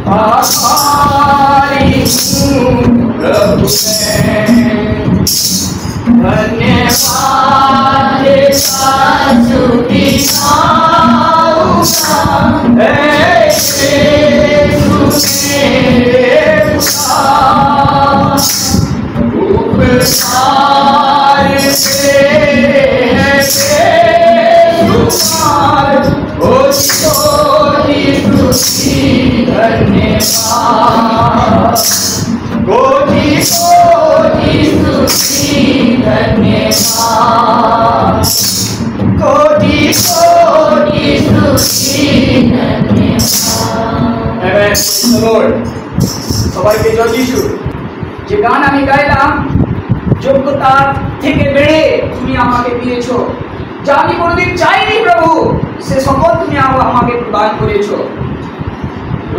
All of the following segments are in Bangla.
आभारी हूँ प्रभु मैं, धन्यवाद सासु दिखाऊंगा ऐसे उपकार से धन्यवाद कोटि कोटि स्तुति धन्यवाद कोटि कोटि स्तुति धन्यवाद। সবাইকে জয় যিশু। যে গান আমি গাইলাম, যোগ্যতার থেকে বেড়ে তুমি আমাকে দিয়েছো, যা আমি কোনোদিন চাইনি প্রভু, সে সকল তুমি আমাকে প্রদান করেছো।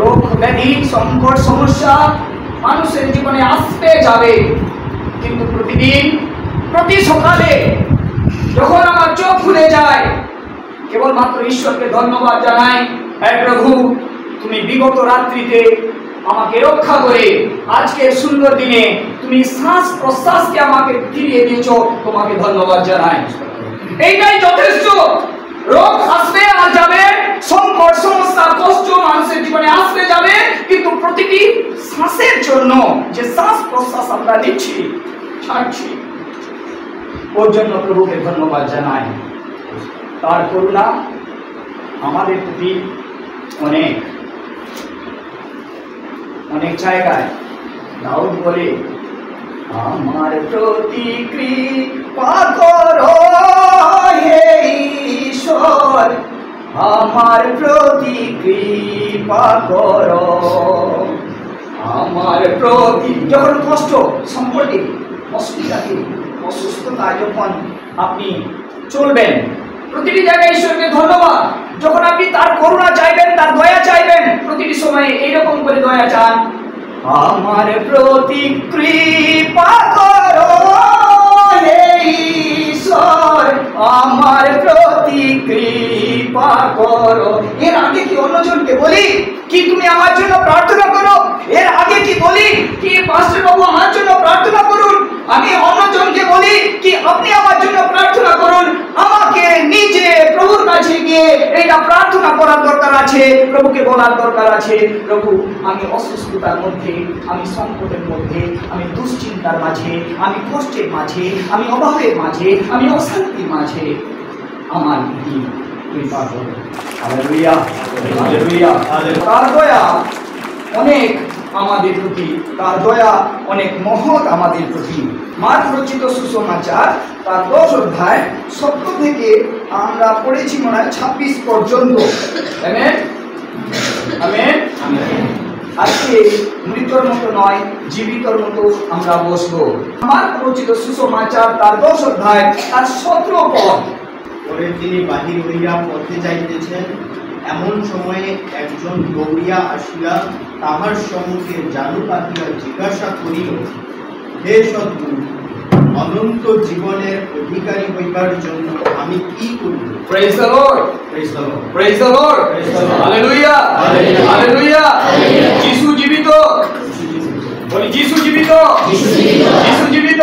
রোগ ব্যাধি সংকট সমস্যা মানুষের জীবনে আসতে যাবে, কিন্তু প্রতিদিন প্রতি সকালে যখন আমার চোখ খুলে যায়, কেবলমাত্র ঈশ্বরকে ধন্যবাদ জানাই। হে প্রভু, তুমি বিগত রাত্রিতে আমাকে রক্ষা করে আজকের সুন্দর দিনে তুমি শ্বাস প্রশ্বাসকে আমাকে ফিরিয়ে দিয়েছো, তোমাকে ধন্যবাদ জানাই। এইটাই যথেষ্ট। রোগ আসবে আর যাবে, সংকট সমস্যা কষ্ট মানুষের জীবনে আসতে যাবে, কিন্তু প্রতিটি শ্বাসের জন্য যে শ্বাস প্রশ্বাস আমরা নিচ্ছি ছাড়ছি, ওর জন্য প্রভুকে ধন্যবাদ জানাই। তার করুণা আমাদের প্রতি অনেক অনেক জায়গায়। দাউদ বলে, আমার প্রতি কৃপা করো হে ঈশ্বর, আমার প্রতি কৃপা করো, আমার প্রতি। যখন কষ্ট সম্পর্কে অসুবিধাকে অসুস্থতায় যখন আপনি চলবেন, প্রতিটি জায়গায় ঈশ্বরকে ধন্যবাদ। যখন আপনি তার করুণা চাইবেন, তার দয়া চাইবেন, প্রতিটি সময়ে এইরকম করে দয়া চান, আমার প্রতি কৃপা করো হে ঈশ্বর, আমার প্রতি কৃপা করো। এর আগে কি অন্যজনকে বলি কি তুমি আমার জন্য প্রার্থনা করো? এর আগে কি বলি কি পাস্টর বাবু আমার জন্য প্রার্থনা করুন? আমি অন্যজনকে বলি কি আপনি আমার জন্য প্রার্থনা করুন? আমাকে নিজে প্রভুর কাছে গিয়ে এটা প্রার্থনা করার দরকার আছে, প্রভুকে বলার দরকার আছে, প্রভু আমি অসুস্থতার মধ্যে, আমি সংকটের মধ্যে, আমি দুশ্চিন্তার মাঝে, আমি কষ্টের মাঝে, আমি অভাবের মাঝে, আমি অশান্তির মাঝে, আমার কৃপা করো। Hallelujah, hallelujah. তার দয়া অনেক আমাদের প্রতি, তার দয়া অনেক মহৎ আমাদের প্রতি। মার্ক রচিত সুসমাচার তার 10 অধ্যায় 17 থেকে আমরা পড়েছি মনে হয় 26 পর্যন্ত। Amen, amen. আজকে মৃত্যুর মতো নয়, জীবিতর মতো আমরা বসবো। মার্ক রচিত সুসমাচার তার 10 অধ্যায় তার 17 পদ। পরে তিনি বাহির হইয়া পথে যাইতেছেন, এমন সময়ে একজন দৌড়িয়া আসিয়া তাহার সম্মুখে জানু পাতিয়া জিজ্ঞাসা করিল, হে সদ্গুরু, অনন্ত জীবনের অধিকারী হইবার জন্য আমি কি করব? Praise the lord, praise the lord, praise the lord, hallelujah, hallelujah. যিশু জীবিত, বলি যিশু জীবিত, যিশু জীবিত,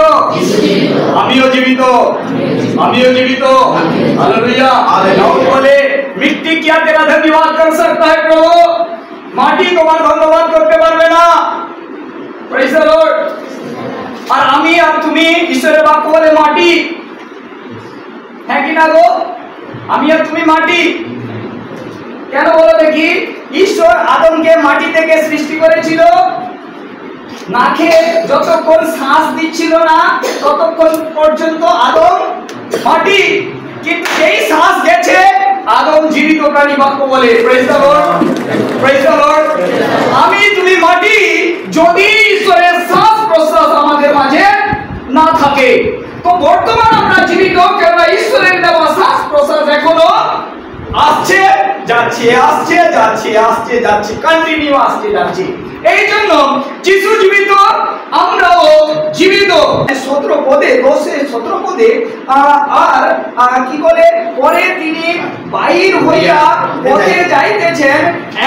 আমিও জীবিত, আমিও জীবিত। हालेलुया। दाऊद बोले, मिट्टी क्या तेरा धन्यवाद कर सकता है प्रभु? माटी তোমার ধন্যবাদ করতে পারবে না। Praise the Lord. আর আমি আর তুমি ঈশ্বরের বাক্য বলে মাটি, হ্যাঁ কি না গো? আমি আর তুমি মাটি। কেন বলো দেখি? ঈশ্বর আদমকে মাটি থেকে সৃষ্টি করেছিল। নাকে যতক্ষণ শ্বাস দিচ্ছিল না ততক্ষণ পর্যন্ত আদম মাটি, কিন্তু যেই শ্বাস গেছে আদম জীবিত প্রাণী, বাক্য বলে। Praise the lord, praise the lord. আমি তুমি মাটি যদি ঈশ্বরের শ্বাস প্রশ্বাস আমাদের মাঝে না থাকে। তো বর্তমান আমরা জীবিত, কেননা ঈশ্বরের দেওয়া শ্বাস প্রশ্বাস এখনো আসছে যাচ্ছে, আসছে যাচ্ছে, আসছে যাচ্ছে, কন্টিনিউ আসছে যাচ্ছে। এই জন্য যিশু জীবিত, আমরাও জীবিত। 17 পদে 10-17 পদে আর কি বলে, পরে তিনি বাহির হইয়া পথে যাইতেছেন,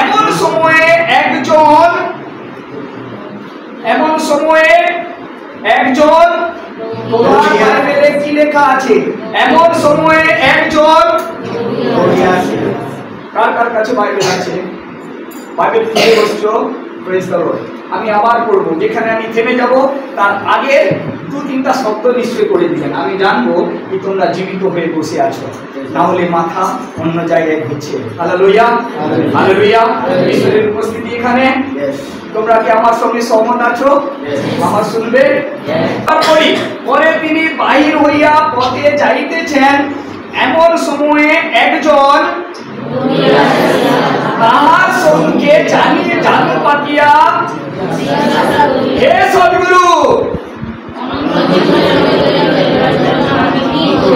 এমন সময়ে একজন সময়ে একজন দৌড়িয়া আসিলেন। কার কার কাছে বাইবেল আছে? বাইবেল খুলে বসছো? Praise the lord. আমি আবার পড়ব, যেখানে আমি থেমে যাব তার আগে 2-3টা শব্দ নিশ্চয় করে দিবেন। আমি জানবো কি তোমরা জীবিত হয়ে বসে আছো, না হলে মাথা অন্য জায়গায় ঘুরছে। Hallelujah, hallelujah. ঈশ্বরের উপস্থিতি এখানে। তোমরা কি আমার সঙ্গে সহমত আছো? আমার শুনবে? পরে তিনি বাহির হইয়া পথে যাইতেছেন, এমন সময়ে একজন তাহার সঙ্গে জানু পাতিয়া, হে সদ্গুরু,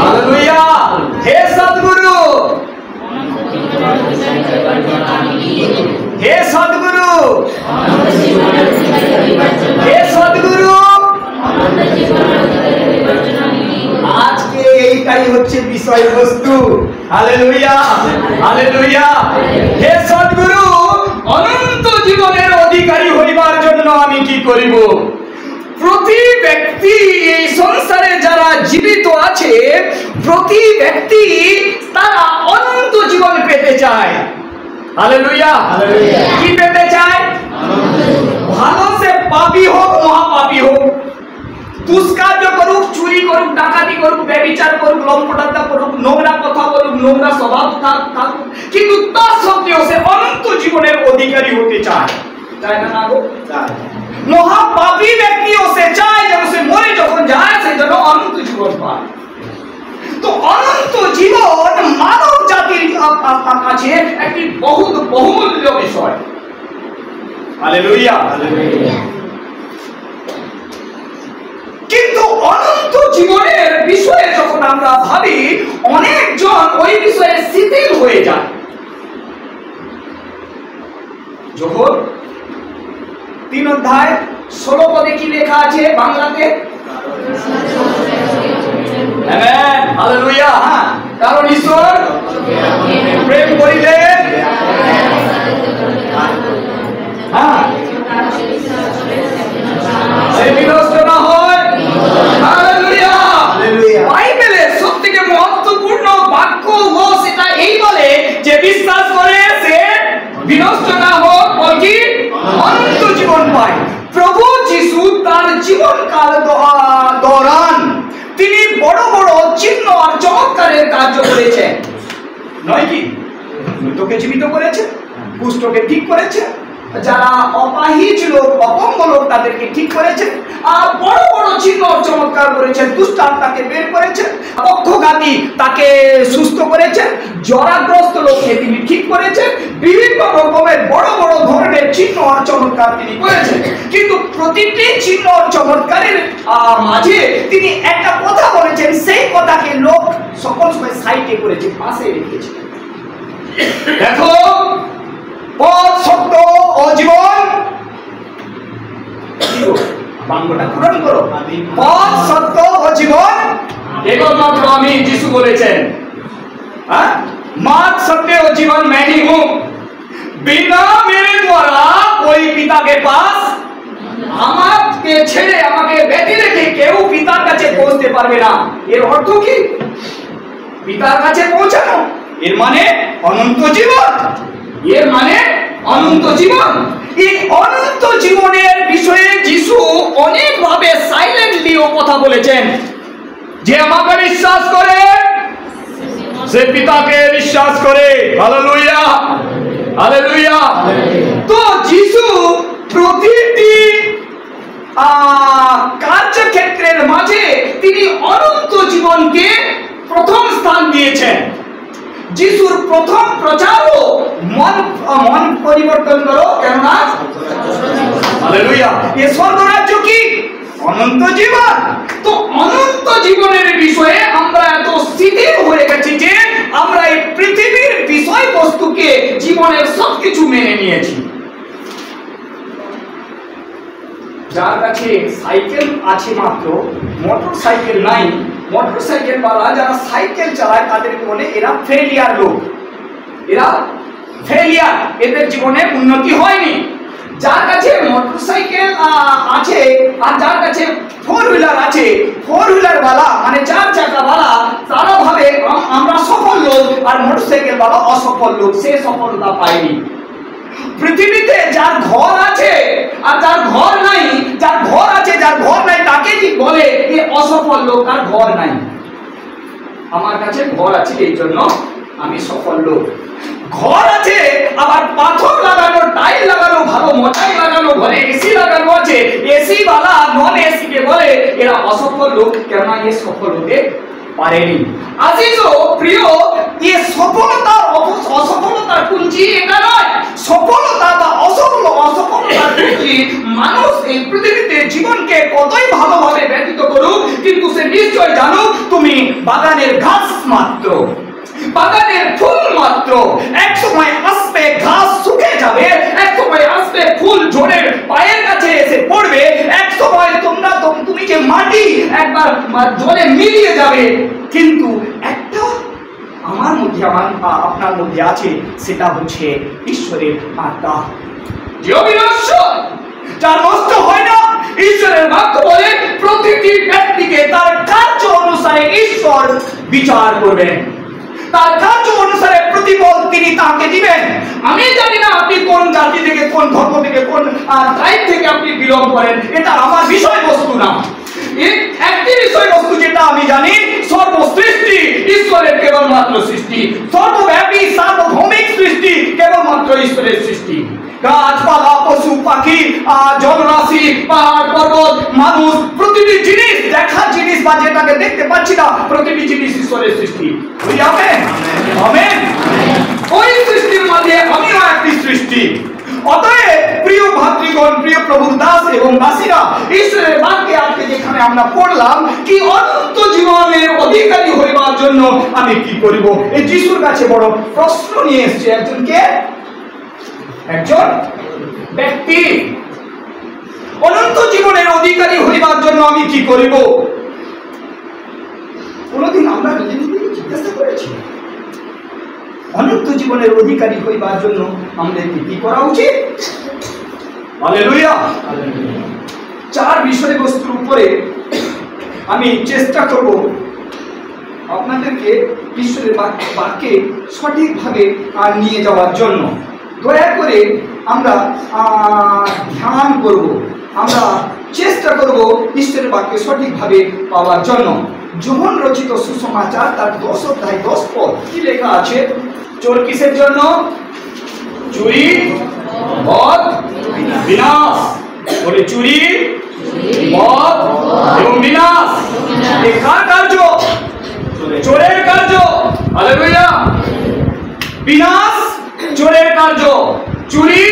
হালেলুয়া, হে সদ্গুরু, হে সদ্গুরু, হে সদ্গুরু। আজকে এইটাই হচ্ছে বিষয়বস্তু। Hallelujah, hallelujah. হে সদ্গুরু, অনন্ত জীবনের অধিকারী হইবার জন্য আমি কি করিব? প্রতি ব্যক্তি এই সংসারে যারা জীবিত আছে, প্রতি ব্যক্তি তারা অনন্ত জীবন পেতে চায়। হালেলুয়া। কি পেতে চায়? ভালো সে পাপী হোক, মহাপাপী হোক, দুষ্কার্য করুক, চুরি করুক, ডাকাতি করুক, ব্যভিচার করুক, লম্পটাত্তা করুক, নোংরা কথা বলুক, নোংরা স্বভাব থাকুক, কিন্তু তার সত্ত্বেও সে অনন্ত জীবনের অধিকারী হতে চায়। চায় না? না গো, চায়। মহাপাপী ব্যক্তিও সে চায় যেন সে মরে যখন যায় সে যেন অনন্ত জীবন পায়। তো অনন্ত জীবন মানব জাতির কাছে একটি বহুমূল্য বিষয়। Hallelujah, hallelujah. কিন্তু অনন্ত জীবনের বিষয়ে যখন আমরা ভাবি, অনেকজন ওই বিষয়ে শিথিল হয়ে যায়। যখন 3 অধ্যায় 16 পদে কি লেখা আছে বাংলাতে? Amen, hallelujah. হ্যাঁ, কারণ ঈশ্বর প্রেম করিলেন। হ্যাঁ, সে বিনষ্ট না হয়। হালেলুয়া। বাইবেলের সবথেকে মহত্বপূর্ণ বাক্য সেটা এই বলে যে বিশ্বাস করে সে বিনষ্ট না হোক, বলকি অনন্ত জীবন পায়। প্রভু যিশু তার জীবনকাল দৌরান তিনি বড় বড় চিহ্ন আর চমৎকারের কার্য করেছেন, নয় কি? মৃতকে জীবিত করেছে, কুষ্ঠকে ঠিক করেছে, যারা অপাহিজ লোক, অপঙ্গ লোক তাদেরকে ঠিক করেছে, আর বড় বড় চিহ্ন চমৎকার করেছেন। দুষ্টাত্মাকে বের করেছেন, পক্ষঘাতী তাকে সুস্থ করেছেন, জরাগ্রস্ত লোককে তিনি ঠিক করেছেন, বিভিন্ন রকমের বড় বড় ধরনের চিহ্ন আর চমৎকার তিনি করেছেন। কিন্তু প্রতিটি চিহ্ন চমৎকারের মাঝে তিনি একটা কথা বলেছেন, সেই কথাকে লোক সকল সময় সাইডে করেছে, পাশে রেখেছে। দেখো, পথ, সত্য ও জীবন, বাক্যটা পূরণ করো। পথ, সত্য ও জীবন একমাত্র আমি, যিশু বলেছেন। मार्ग सत्य और जीवन मैं ही हूं, बिना मेरे द्वारा कोई पिता के पास আমাকে ছেড়ে, আমাকে ব্যতি রেখে কেউ পিতার কাছে পৌঁছতে পারবে না। এর অর্থ কি? পিতার কাছে পৌঁছানো, এর মানে অনন্ত জীবন। এর মানে অনন্ত জীবন। এই অনন্ত জীবনের বিষয়ে যিশু অনেকভাবে সাইলেন্টলিও কথা বলেছেন। যে আমাকে বিশ্বাস করে সে পিতাকে বিশ্বাস করে। Hallelujah, hallelujah. তো যিশু প্রতিটি কার্যক্ষেত্রের মাঝে তিনি অনন্ত জীবনকে প্রথম স্থান দিয়েছেন। যিশুর প্রথম প্রচারও মন পরিবর্তন করো, কেননা হালেলুয়া, এই স্বর্গরাজ্য কি? অনন্ত জীবন। তো অনন্ত জীবনের বিষয়ে আমরা এত শিথিল হয়ে গেছি যে আমরা এই পৃথিবীর বিষয়বস্তুকে জীবনের সবকিছু মেনে নিয়েছি। যার কাছে সাইকেল আছে মাত্র, মোটর সাইকেল নাই, মোটর সাইকেল वाला যারা সাইকেল চালায় তাদেরকে বলে এরা ফেলিয়ার লোক, এরা ফেলিয়ার, এদের জীবনে উন্নতি হয়নি। যার কাছে মোটর সাইকেল আছে আর যার কাছে 4 হুইলার আছে, 4 হুইলার वाला মানে 4 চাকা वाला, তারা ভাবে আমরা সফল লোক, আর মোটরসাইকেল वाला অসফল লোক, সে সফলতা পায়নি। পৃথিবীতে যার ঘর আছে আর যার ঘর নাই, যার ঘর আছে যার ঘর নাই তাকে কি বলে এ অসফল লোক, তার ঘর নাই। আমার কাছে ঘর আছে এই জন্য আমি সফল লোক। ঘর আছে আবার পাথর লাগানো, টাইল লাগানো, ভালো মোটাই লাগানো, ঘরে এসি লাগানো আছে, এসি वाला নন এসি কে বলে এরা অসফল লোক, কেন না এ সফল হতে পারেনি। আজিজো প্রিয়, এই সফলতার অসফলতার কুঞ্চি এটা নয়। সফলতা বা অসফলতার কুঞ্চি মানুষ এই পৃথিবীতে জীবনকে কতই ভালোভাবে ব্যতীত করুক, কিন্তু সে নিশ্চয় জানুক তুমি বাগানের ঘাস মাত্র, বাগানের ফুল মাত্র। এক সময় আসবে ঘাস শুকিয়ে যাবে, এক সময় আসবে ফুল ঝরে পায়ের কাছে এসে পড়বে, এক সময় তুমি যে মাটি একবার জলে মিলিয়ে যাবে, কিন্তু একটা আমার মধ্যে আপনার মধ্যে আছে, সেটা হচ্ছে ঈশ্বরের আত্মা, যে অবিনশ্বর, যার নষ্ট হয় না। ঈশ্বরের বাক্য বলে প্রতিটি ব্যক্তিকে তার কার্য অনুসারে ঈশ্বর বিচার করবেন, তার কার্য অনুসারে প্রতিফল তিনি তাকে দিবেন। আমি জানি না আপনি কোন জাতি থেকে, কোন ধর্ম থেকে, কোন ট্রাইব থেকে আপনি বিলং করেন, এটা আমার বিষয়বস্তু না। একটি বিষয়বস্তু যেটা আমি জানি, সর্বসৃষ্টি ঈশ্বরের কেবলমাত্র সৃষ্টি, সর্বব্যাপী সার্বভৌমিক সৃষ্টি কেবলমাত্র ঈশ্বরের সৃষ্টি। গাছপালা, পশু পাখি, জলরাশি, পাহাড় পর্বত, মানুষ, প্রতিটি জিনিস, দেখার জিনিস বা যেটাকে দেখতে পাচ্ছি না, প্রতিটি জিনিস ঈশ্বরের সৃষ্টি। Amen amen. ওই সৃষ্টির মধ্যে আমিও একটি সৃষ্টি। অতএব প্রিয় ভাতৃগণ, প্রিয় প্রভুর দাস এবং দাসীরা, ঈশ্বরের বাক্যে আজকে যেখানে আমরা পড়লাম কি অনন্ত জীবনের অধিকারী হইবার জন্য আমি কি করিব, এই যিশুর কাছে বড় প্রশ্ন নিয়ে এসেছে একজনকে, একজন ব্যক্তি। অনন্ত জীবনের অধিকারী হইবার জন্য আমি কি করিব? কোনদিন আমরা নিজেদেরকে জিজ্ঞাসা করেছি অনন্ত জীবনের অধিকারী হইবার জন্য আমাদের কি করা উচিত? হালেলুয়া। 4 বিষয়বস্তুর উপরে আমি চেষ্টা করব আপনাদেরকে ঈশ্বরের বাক্যে সঠিকভাবে নিয়ে যাওয়ার জন্য। দয়া করে আমরা ধ্যান করব, আমরা চেষ্টা করব ঈশ্বরের বাক্যে সঠিকভাবে পাওয়ার জন্য। যোহন রচিত সুসমাচার তার 10 অধ্যায় 10 পদ কি লেখা আছে? চোর কিসের জন্য? চুরি, বধ, বিনাশ। বলে চুরি, বধ এবং বিনাশ। এই কার কার্য? চোরের কার্য। হালেলুয়া। বিনাশ চোরের কার্য, চুরি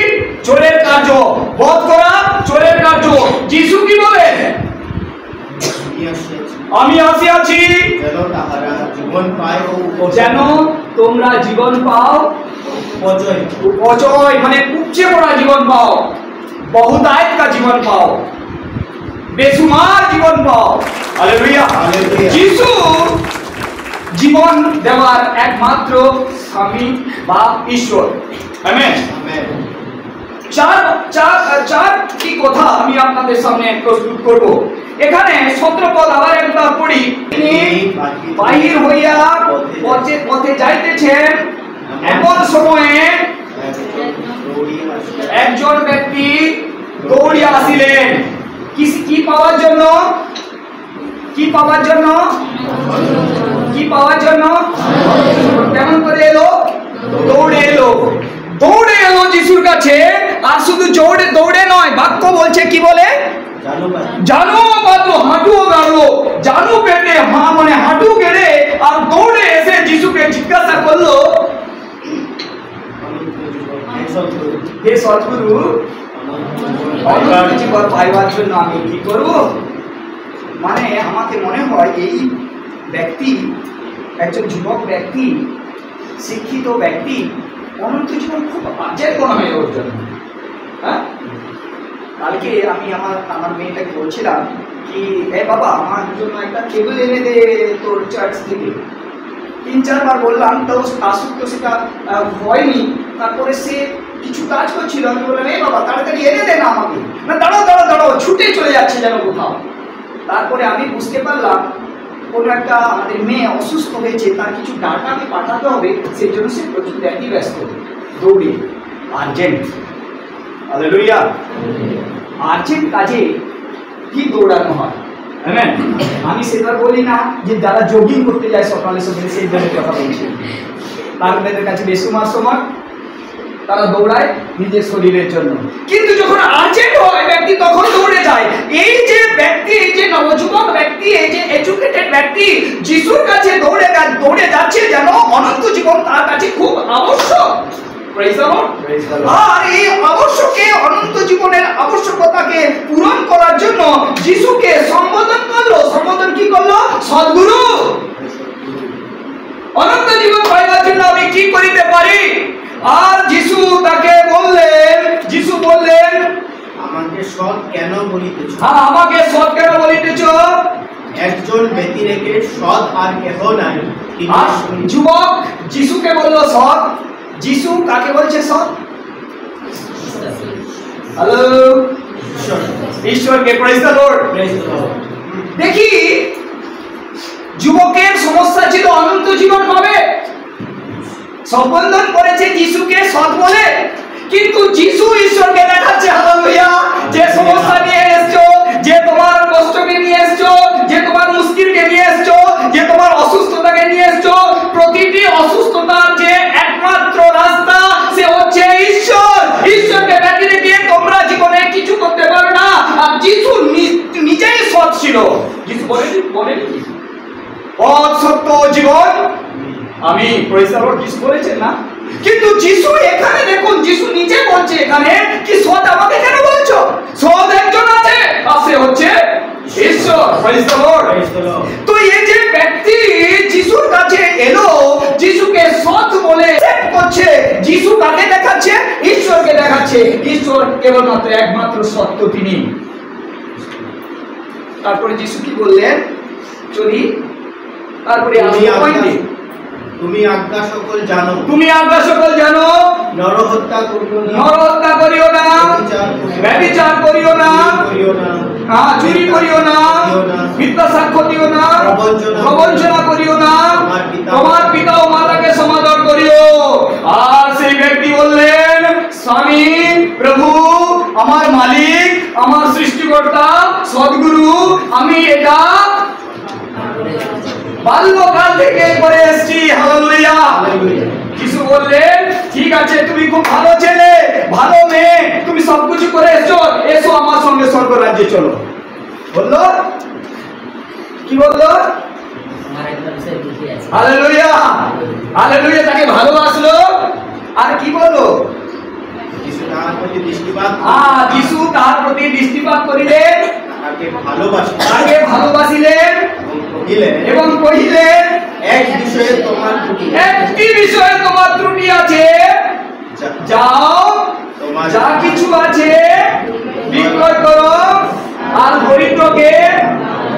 চোরের কার্য, বধ করা চোরের কার্য। যিশু কি বলে? আমি আসিয়াছি যেন তোমরা জীবন পাও, অজয় মানে উপচে পড়া জীবন পাও, बहुतायत का जीवन पाओ, बेसुमार जीवन पाओ। हालेलुया। যিশু জীবন দেওয়ার একমাত্র স্বামী বা ঈশ্বর। আমেন। চারটি কথা আমি আপনাদের সামনে প্রস্তুত করব। এখানে 17 পদ আবার একবার পড়ি। তিনি বাহির হইয়া পথে যাইতেছেন, এমন সময়ে একজন ব্যক্তি দৌড়িয়া আসিলেন। কি পাওয়ার জন্য? কি পাওয়ার জন্য? কি পাওয়ার জন্য? কেমন করে এলো? দৌড়ে এলো। দৌড়ে এলো যিশুর কাছে। আর শুধু দৌড়ে নয়, বাক্য বলছে কি বলে? জানো বাঁধলো, হাঁটুও গাড়লো, জানু পেটে মানে হাঁটু গেড়ে আর দৌড়ে এসে যিশুকে জিজ্ঞাসা করলো, হে সদ্গুরু, অনন্ত জীবন পাইবার জন্য আমি কি করব? মানে আমাকে মনে হয় এই ব্যক্তি, একজন যুবক ব্যক্তি, শিক্ষিত ব্যক্তি, অনন্ত জীবন খুব আর্জেন্ট মনে হয় ওর জন্য। হ্যাঁ, কালকে আমি আমার মেয়েটাকে বলছিলাম কি, এ বাবা আমার জন্য একটা কেবল এনে দে তোর চার্চ থেকে। 3-4 বার বললাম, তো আসুক তো সেটা হয়নি। তারপরে সে কিছু কাজ করছিল, আমি বললাম এ বাবা তাড়াতাড়ি এনে দে না আমাকে। না দাঁড়াও দাঁড়াও দাঁড়াও, ছুটে চলে যাচ্ছে যেন কোথাও। তারপরে আমি বুঝতে পারলাম কোনো একটা আমাদের মেয়ে অসুস্থ হয়েছে, তার কিছু ডাটা আমি পাঠাতে হবে, সেই জন্য সে প্রচুর ব্যস্ত দৌড়ে আর্জেন্ট। হালেলুয়া। আর্জেন্ট কাজে কি দৌড়ানো হয়, হ্যাঁ। আমি সেটা বলি না যে যারা জগিং করতে যায় সকালে সকালে সেই ধরনের কথা বলছি, তাদের কাছে বেসুমার সময় তারা দৌড়ায় নিজের শরীরের জন্য, কিন্তু যখন আর্জেন্ট হয় ব্যক্তি তখন দৌড়ে যায়। এই যে ব্যক্তি, এই যে নবযুবক ব্যক্তি, এই যে এডুকেটেড ব্যক্তি যিশুর কাছে দৌড়ে যাচ্ছে যেন অনন্ত জীবন তার কাছে খুব আবশ্যক। আর এই আবশ্যকে, অনন্ত জীবনের আবশ্যকতাকে পূরণ করার জন্য যিশুকে সম্বোধন করলো। সম্বোধন কি করলো? সদ্গুরু। অনন্ত জীবন পাইবার জন্য আমি কি করিতে পারি? আর যিশু তাকে বললেন, যিশু বললেন, আমাকে সৎ কেন বলিতেছ? হ্যাঁ, আমাকে সৎ কেন বলিতেছ? একজন ব্যক্তি রেখে সৎ আর কেহ নাই। যুবক যিশুকে বললো সৎ। যিশু কাকে বলছে সৎ? হ্যালো, ঈশ্বরকে। Praise the lord. দেখি, যুবকের সমস্যা ছিল অনন্ত জীবন পাবে, সম্বোধন করেছে যিশুকে সৎ বলে, কিন্তু যিশু ঈশ্বরকে দেখাচ্ছে। হালেলুয়া। যে সমস্যা নিয়ে এসছো, যে তোমার কষ্টকে নিয়ে এসছো, যে তোমার মুশকিলকে নিয়ে এসছো, যে তোমার অসুস্থতাকে নিয়ে এসছো, প্রতিটি অসুস্থতার যে একমাত্র রাস্তা সে হচ্ছে ঈশ্বর। ঈশ্বরকে ব্যতি রেখে তোমরা জীবনে কিছু করতে পারো না। আর যিশু নিজেই সৎ ছিল। যিশু বলেন কি? পথ, সত্য, জীবন আমি। Praise the lord. যিশু বলেছেন না? কিন্তু যিশু এখানে দেখুন, যিশু নিজে বলছে এখানে কি সৎ আমাকে কেন বলছো? সৎ একজন আছে, আর সে হচ্ছে ঈশ্বর। Praise the lord. তো এই যে ব্যক্তি যিশুর কাছে এলো, যিশুকে সৎ বলে সেট করছে, যিশু কাকে দেখাচ্ছে? ঈশ্বরকে দেখাচ্ছে। ঈশ্বর কেবলমাত্র একমাত্র সত্য, তিনি। তারপরে যিশু কি বললেন? চলি। তারপরে তুমি আজ্ঞা সকল জানো। তুমি আজ্ঞা সকল জানো। নরহত্যা করিও না। নরহত্যা করিও না। ব্যভিচার করিও না। চুরি করিও না। মিথ্যা সাক্ষ্য দিও না। প্রবঞ্চনা করিও না। তোমার পিতা ও মাতাকে সমাদর করিও। আর সেই ব্যক্তি বললেন, স্বামী, প্রভু, আমার মালিক, আমার সৃষ্টিকর্তা, সদ্গুরু, আমি এটা বাল্যকাল থেকে করে এসেছি। হালেলুয়া। যিশু বললেন, ঠিক আছে, তুমি খুব ভালো ছেলে, ভালো মেয়ে, তুমি সবকিছু করে এসছো, এসো আমার সঙ্গে স্বর্গ রাজ্যে চলো। বললো কি? বললো হালেলুয়া। হালেলুয়া। তাকে ভালোবাসলো। আর কি বললো? যিশু তার প্রতি দৃষ্টিপাত করিলেন, তাকে ভালোবাসিলেন এবং কহিলেন, একটি বিষয়ে তোমার ত্রুটি আছে, যাও যা কিছু আছে বিক্রয় করো আর দরিদ্রকে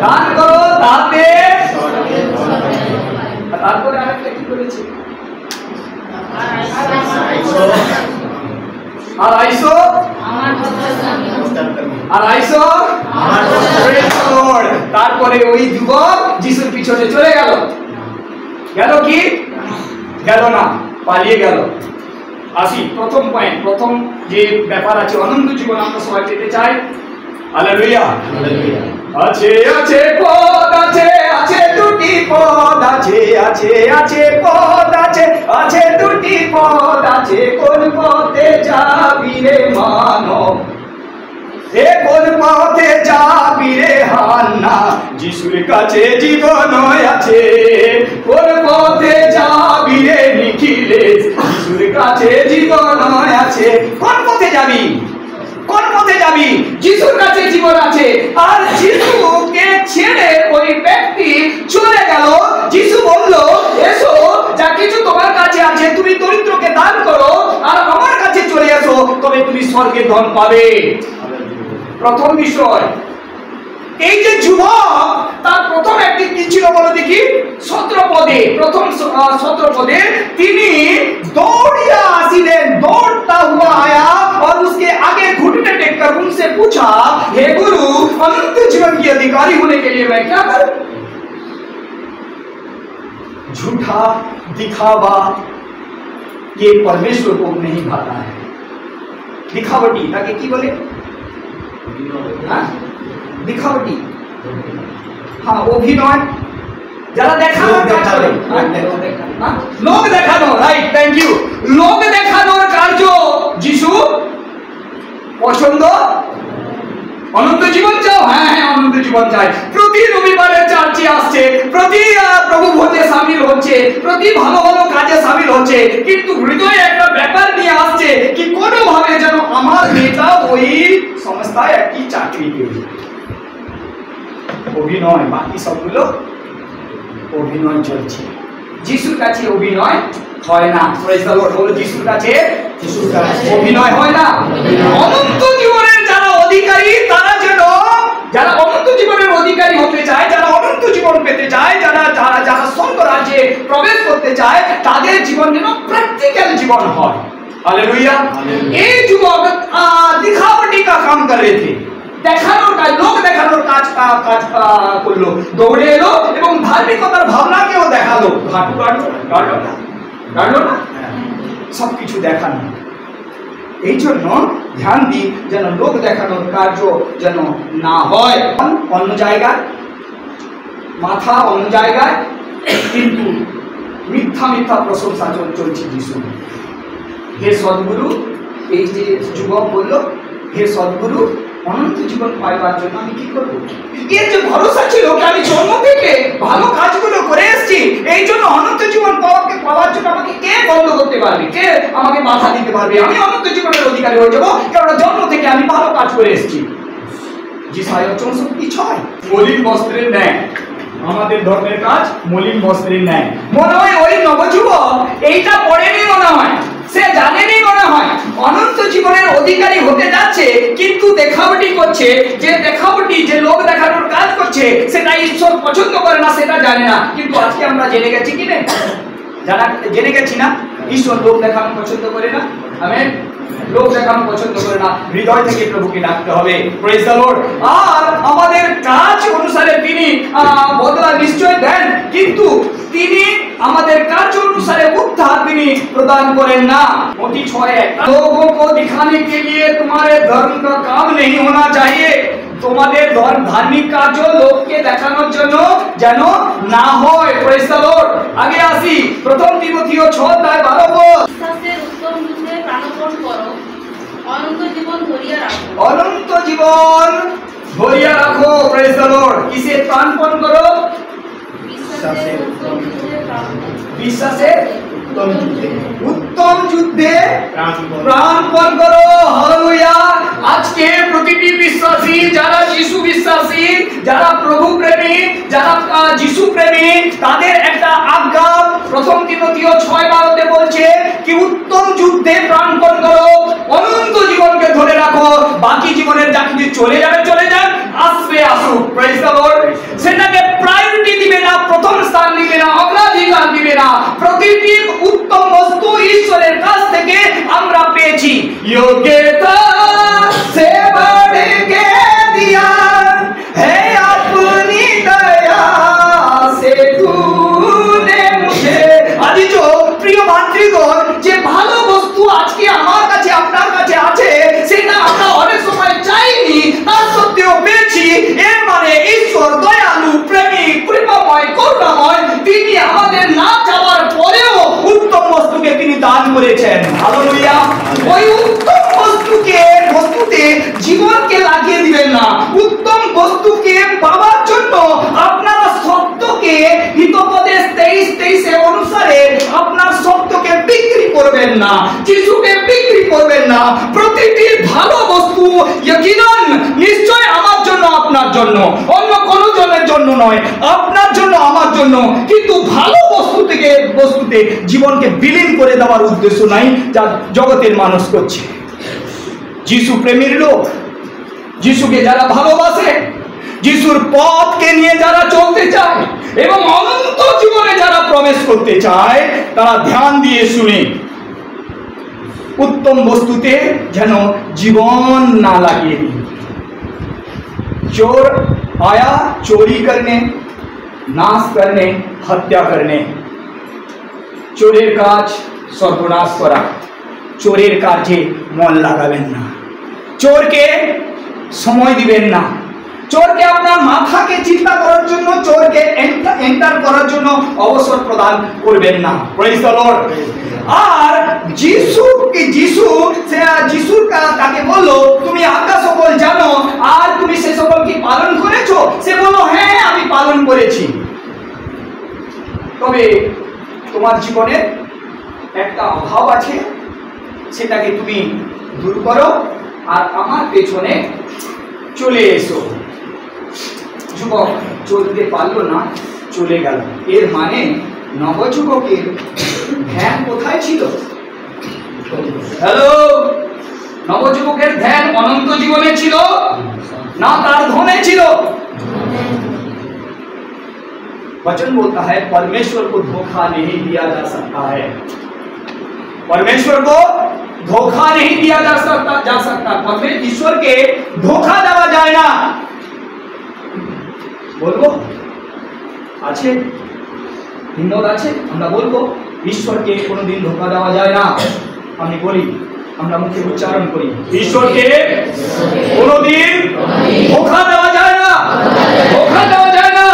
দান করো, তাতে। তারপরে আরেকটা কি করেছে? তারপরে ওই যুবক যিশুর পিছনে চলে গেল। গেল কি? গেল না, পালিয়ে গেল। আসি প্রথম পয়েন্ট, প্রথম যে ব্যাপার আছে, অনন্ত জীবন আমরা সবাই পেতে চাই। হালেলুয়া। আছে আছে পদ আছে, আছে দুটি পদ আছে, আছে আছে পদ আছে, আছে দুটি পদ আছে, কোন পথে যাবি রে মানব? এ কোন পথে যাবি রে হান্না? যিশুর কাছে জীবন আছে। কোন পথে যাবি রে নিখিলেশ? যিশুর কাছে জীবন আছে। কোন পথে যাবি? কোন পথে যাবি? যিশুর কাছে জীবন আছে। আর যিশুকে ছেড়ে ওই ব্যক্তি চলে গেল। যিশু বলল, এসো, যা কিছু তোমার কাছে আছে তুমি দরিদ্রকে দান করো আর আমার কাছে চলে এসো, তবে তুমি স্বর্গে ধন পাবে। প্রথম বিষয়, এই যে যুবক, তার প্রথম একটি কি ছিল বলো দেখি? 17 পদে, প্রথম 17 पदे তিনি दौड़िया आसिलेन, दौड़ता हुआ आया और उसके आगे घुटने टेक कर उनसे पूछा हे गुरु, अनंत जीवन की अधिकारी होने के लिए मैं क्या करूं? झूठा दिखावा ये परमेश्वर को नहीं भाता है। दिखावटी ताकि की बोले दिखावटी, हाँ অভিনয় যারা দেখানোর কাজ করে, লোক দেখানো, রাইট, থ্যাংক ইউ। লোক দেখানোর কার্য যিশু পছন্দ। অনন্ত জীবন চাও? হ্যাঁ হ্যাঁ, অনন্ত জীবন চাই। প্রতি রবিবারে চার্চে আসছে, প্রতি প্রভু ভোজে সামিল হচ্ছে, প্রতি ভালো ভালো কাজে সামিল হচ্ছে, কিন্তু হৃদয়ে একটা ব্যাপার নিয়ে আসছে কি কোনোভাবে যেন আমার নেতা ওই সংস্থায় একই চাকরি পেয়ে যায়। অভিনয়, বাকি সবগুলো অভিনয় চলছে। যিশুর কাছে অভিনয় হয় না। Praise the lord. বলো যিশুর কাছে অভিনয় হয় না। অনন্ত জীবনের যারা অধিকারী, তারা যেন, যারা অনন্ত জীবনের অধিকারী হতে চায়, যারা অনন্ত জীবন পেতে চায়, যারা যারা যারা স্বর্গ রাজ্যে প্রবেশ করতে চায়, তাদের জীবন যেন প্র্যাকটিক্যাল জীবন হয়। हालेलुया। এই যুবক দিখাवटी का काम कर रहे थे, দেখানোর কাজ, লোক দেখানোর কাজ করলো, দৌড়ে এলো এবং ধার্মিকতার ভাবনাকেও দেখালো। হাঁটু গাড়লো না, সবকিছু দেখানো। এই জন্য ধ্যান দিই যেন লোক দেখানোর কার্য যেন না হয়। অন্য জায়গায় মাথা, অন্য জায়গায় কিন্তু মিথ্যা মিথ্যা প্রশংসা চলছে যিশু। হে সদ্গুরু, এই যে যুবক বলল, হে সদ্গুরু, অনন্ত জীবন পাইবার জন্য আমি কি করবো? এর যে ভরসা ছিল কি আমি জন্ম থেকে ভালো কাজগুলো করে এসেছি, এই জন্য অনন্ত জীবন পাওয়ার জন্য আমাকে কে বন্ধ করতে পারবে, কে আমাকে বাধা দিতে পারবে? আমি অনন্ত জীবনের অধিকারী হয়ে যাবো, কারণ জন্ম থেকে আমি ভালো কাজ করে এসেছি। যেসায়া 64:6। মলিন বস্ত্রের ন্যায় আমাদের ধর্মের কাজ মলিন বস্ত্রের ন্যায়। মনে হয় ওই নবযুবক এইটা পড়েনি, মনে হয় সে জানেনি, মনে হয় অনন্ত জীবনের অধিকারী হতে যাচ্ছে, কিন্তু দেখাবটি করছে। যে দেখাবটি, যে লোক দেখানোর কাজ করছে, সেটা ঈশ্বর পছন্দ করে না, সেটা জানে না। কিন্তু আজকে আমরা জেনে গেছি কি না, জেনে গেছি না, ঈশ্বর লোক দেখানো পছন্দ করে না। আমেন। লোক দেখানো পছন্দ করে না, হৃদয় থেকে প্রভুকে ডাকতে হবে। Praise the Lord. আর আমাদের কাজ অনুসারে তিনি বদলা নিশ্চয় দেন, কিন্তু তিনি আমাদের কাজ অনুসারে উদ্ধার তিনি প্রদান করেন না। मोटी 6:1। लोगों को दिखाने के लिए तुम्हारे धर्म का काम नहीं होना चाहिए। তোমাদের ধার্মিক কাজ লোককে দেখানোর জন্য যেন না হয়। Praise the lord. আগে আসি প্রথম তিমোথেয় 6:12। বিশ্বাসের উত্তম যুদ্ধে প্রাণপণ করো, অনন্ত জীবন ধরিয়া রাখো। অনন্ত জীবন ধরিয়া রাখো। Praise the lord. কিসে প্রাণপণ করো? বিশ্বাসের উত্তম যুদ্ধে প্রাণপণ। বিশ্বাসের উত্তম যুদ্ধে প্রাণপণ করো। হালেলুয়া। আজকে প্রতিটি বিশ্বাসী, যারা যিশু বিশ্বাসী, যারা প্রভু প্রেমী, যারা যিশু প্রেমী, তাদের একটা আজ্ঞা প্রথম তিমোথেয় 6:12 বলছে কি উত্তম যুদ্ধে প্রাণপণ করো, অনন্ত জীবনকে ধরে রাখো। বাকি জীবনের যা কিছু চলে যাবে চলে যাক, আসবে আসুক। Praise the lord. সেটাকে প্রায়োরিটি দিবে না, প্রথম স্থান দিবে না, অগ্রাধিকার দিবে না। প্রতিটি উত্তম বস্তু ঈশ্বরের কাছ থেকে আমরা পেয়েছি। योग्यता से बढ़ के दिया है अपनी दया से तूने मुझे। আজি जो প্রিয় ভাতৃগণ, যে ভালো বস্তু আজকে আমার কাছে আপনার কাছে আছে, সেটা আমরা অনেক সময় চাইনি, তার সত্ত্বেও পেয়েছি। এর মানে ঈশ্বর দয়ালু, প্রেমী, কৃপাময়, করুণাময়। তিনি আমাদের না চাওয়ার পরেও উত্তম বস্তুকে তিনি দান করেছেন। হালেলুয়া। ওই উত্তম বস্তুতে জীবনকে লাগিয়ে দিবেন না। উত্তম বস্তুকে পাওয়ার জন্য আপনারা সত্যকে, হিতোপদেশ 23:23 অনুসারে আপনার সত্যকে বিক্রি করবেন না, যিশুকে বিক্রি করবেন না। প্রতিটি ভালো বস্তু ইয়াকিনান নিশ্চয় আমার জন্য, আপনার জন্য, অন্য কোনো জনের জন্য নয়, আপনার জন্য, আমার জন্য। কিন্তু ভালো বস্তুতে জীবনকে বিলীন করে দেওয়ার উদ্দেশ্য নাই, যা জগতের মানুষ করছে। যিশু প্রেমীর লোক, যিশুকে যারা ভালোবাসে, যিশুর পথকে নিয়ে যারা চলতে চায় এবং অনন্ত জীবনে যারা প্রবেশ করতে চায়, তারা ধ্যান দিয়ে শুনে উত্তম বস্তুতে যেন জীবন না লাগিয়ে দিন। चोर आया चोरी करने, नाश करने, हत्या करने। चोरेर काज सर्वनाश करा, चोरेर काजे मन लागाबेन ना, चोरके समय दिबेन ना, चोरके आपनार माथाके चिंता करार जोन्नो, चोरके एंटार करार जोन्नो अवसर प्रदान करबेन ना। Praise the lord. আর যিশুর তাকে বললো তুমি আজ্ঞা সকল জানো আর তুমি সে সকল কি পালন করেছো? সে বললো হ্যাঁ আমি পালন করেছি। তবে তোমার জীবনে একটা অভাব আছে, সেটাকে তুমি দূর করো আর আমার পেছনে চলে এসো। যুবক চলতে পারলো না, চলে গেল। এর মানে নবযুবকের ধ্যান কোথায় ছিল? হ্যালো, নবযুবকের ধ্যান অনন্ত জীবনে ছিল না তার ধনে ছিল? वचन बोलता है परमेश्वर को धोखा नहीं दिया जा सकता है, परमेश्वर को धोखा नहीं दिया जा सकता। ईश्वर के धोखा देवा যায় না। বলবো আছে হিম্মত আছে আমরা বলবো ঈশ্বরকে কোনোদিন ধোঁকা দেওয়া যায় না। আমি বলি, আমরা মুখে উচ্চারণ করি, ঈশ্বরকে কোনোদিন ধোঁকা দেওয়া যায় না, ধোঁকা দেওয়া যায় না।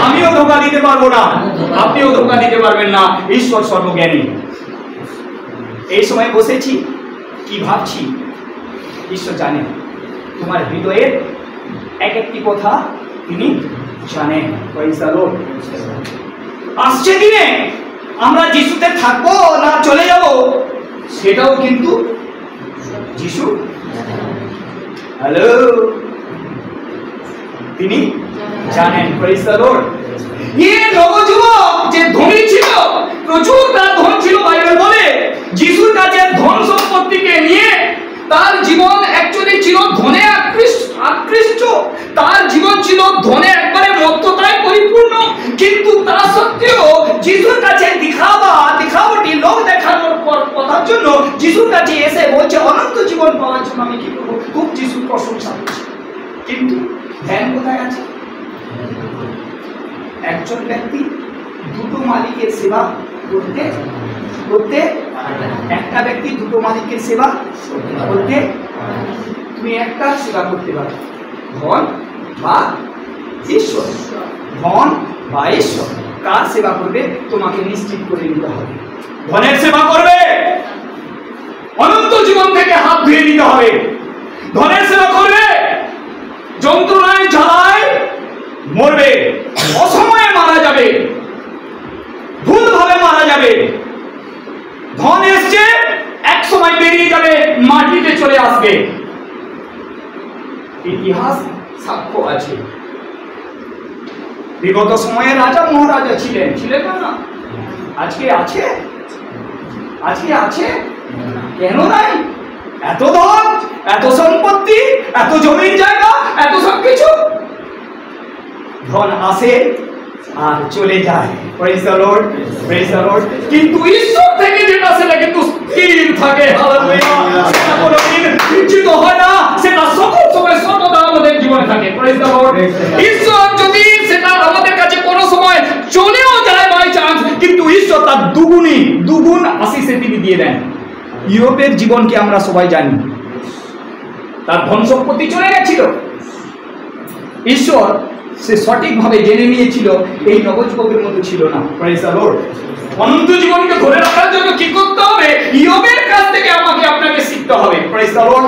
আমিও ধোঁকা দিতে পারবো না, আপনিও ধোঁকা দিতে পারবেন না। ঈশ্বর সর্বজ্ঞানী। এই সময় বসেছি, কি ভাবছি ঈশ্বর জানেন। তোমার হৃদয়ের এক একটি কথা তিনি জানেন। Praise the lord. আসছে দিনে আমরা যিশুতে থাকবো না চলে যাব, সেটাও কিন্তু যিশু হ্যালো তিনি জানেন। Praise the lord. এই নবযুবক যে ধনী ছিল, প্রচুর তার ধন ছিল, বাইবেল বলে যিশুর কাছে ধন সম্পত্তিকে নিয়ে তার জীবন অ্যাকচুয়ালি ছিল ধনে আকৃষ্ট, তার জীবন ছিল ধনে একবারে মত্ততায় পরিপূর্ণ। কিন্তু তা সত্ত্বেও যিশুর কাছে দেখাবটি লোক দেখানোর কথার জন্য যিশুর কাছে এসে বলছে অনন্ত জীবন পাওয়ার জন্য আমি কি করবো? খুব যিশুর প্রশংসা করছে। কিন্তু ধ্যান কোথায় আছে? একজন ব্যক্তি দুটো মালিকের সেবা করতে একটা ব্যক্তি দুটো মালিকের সেবা করতে, তুমি একটা সেবা করতে পারো, ধন বা ঈশ্বর। ধন বা ঈশ্বর কার সেবা করবে তোমাকে নিশ্চিত করে নিতে হবে। ধনের সেবা করবে, অনন্ত জীবন থেকে হাত ধুয়ে নিতে হবে। ধনের সেবা করবে, যন্ত্রণায় জ্বালায় মরবে, অসময়ে মারা যাবে, ভুলভাবে মারা যাবে। ধন এসছে, এক সময় বেরিয়ে যাবে, মাটিতে চলে আসবে। ইতিহাস সাক্ষ্য আছে। বিগত সময়ে রাজা মহারাজা ছিলেন না? আজকে আছে? আজকে আছে? কেন নাই? এত ধন, এত সম্পত্তি, এত জমির জায়গা, এত সবকিছু। ধন আসে আর চলে যায়। Praise the lord, praise the lord. কিন্তু ঈশ্বর থেকে যেটা সেটা কিন্তু স্থির থাকে। হালেলুয়া। সেটা কোনোদিন বিচ্যুত হয় না, সেটা সকল সময় সর্বদা আমাদের জীবনে থাকে। Praise the lord. ঈশ্বর যদি সেটা আমাদের কাছে কোনো সময় চলেও যায় বাই চান্স, কিন্তু ঈশ্বর তার দুগুণ আশিসে তিনি দিয়ে দেন। ইয়োবের জীবনকে আমরা সবাই জানি, তার ধন সম্পত্তি চলে গেছিল। ঈশ্বর সে সঠিকভাবে জেনে নিয়েছিল, এই নবযুবকের মতো ছিল না। Praise the Lord. অনন্ত জীবনকে ধরে রাখার জন্য কি করতে হবে? ইয়োবের কাছ থেকে আমাকে আপনাকে শিখতে হবে। Praise the lord.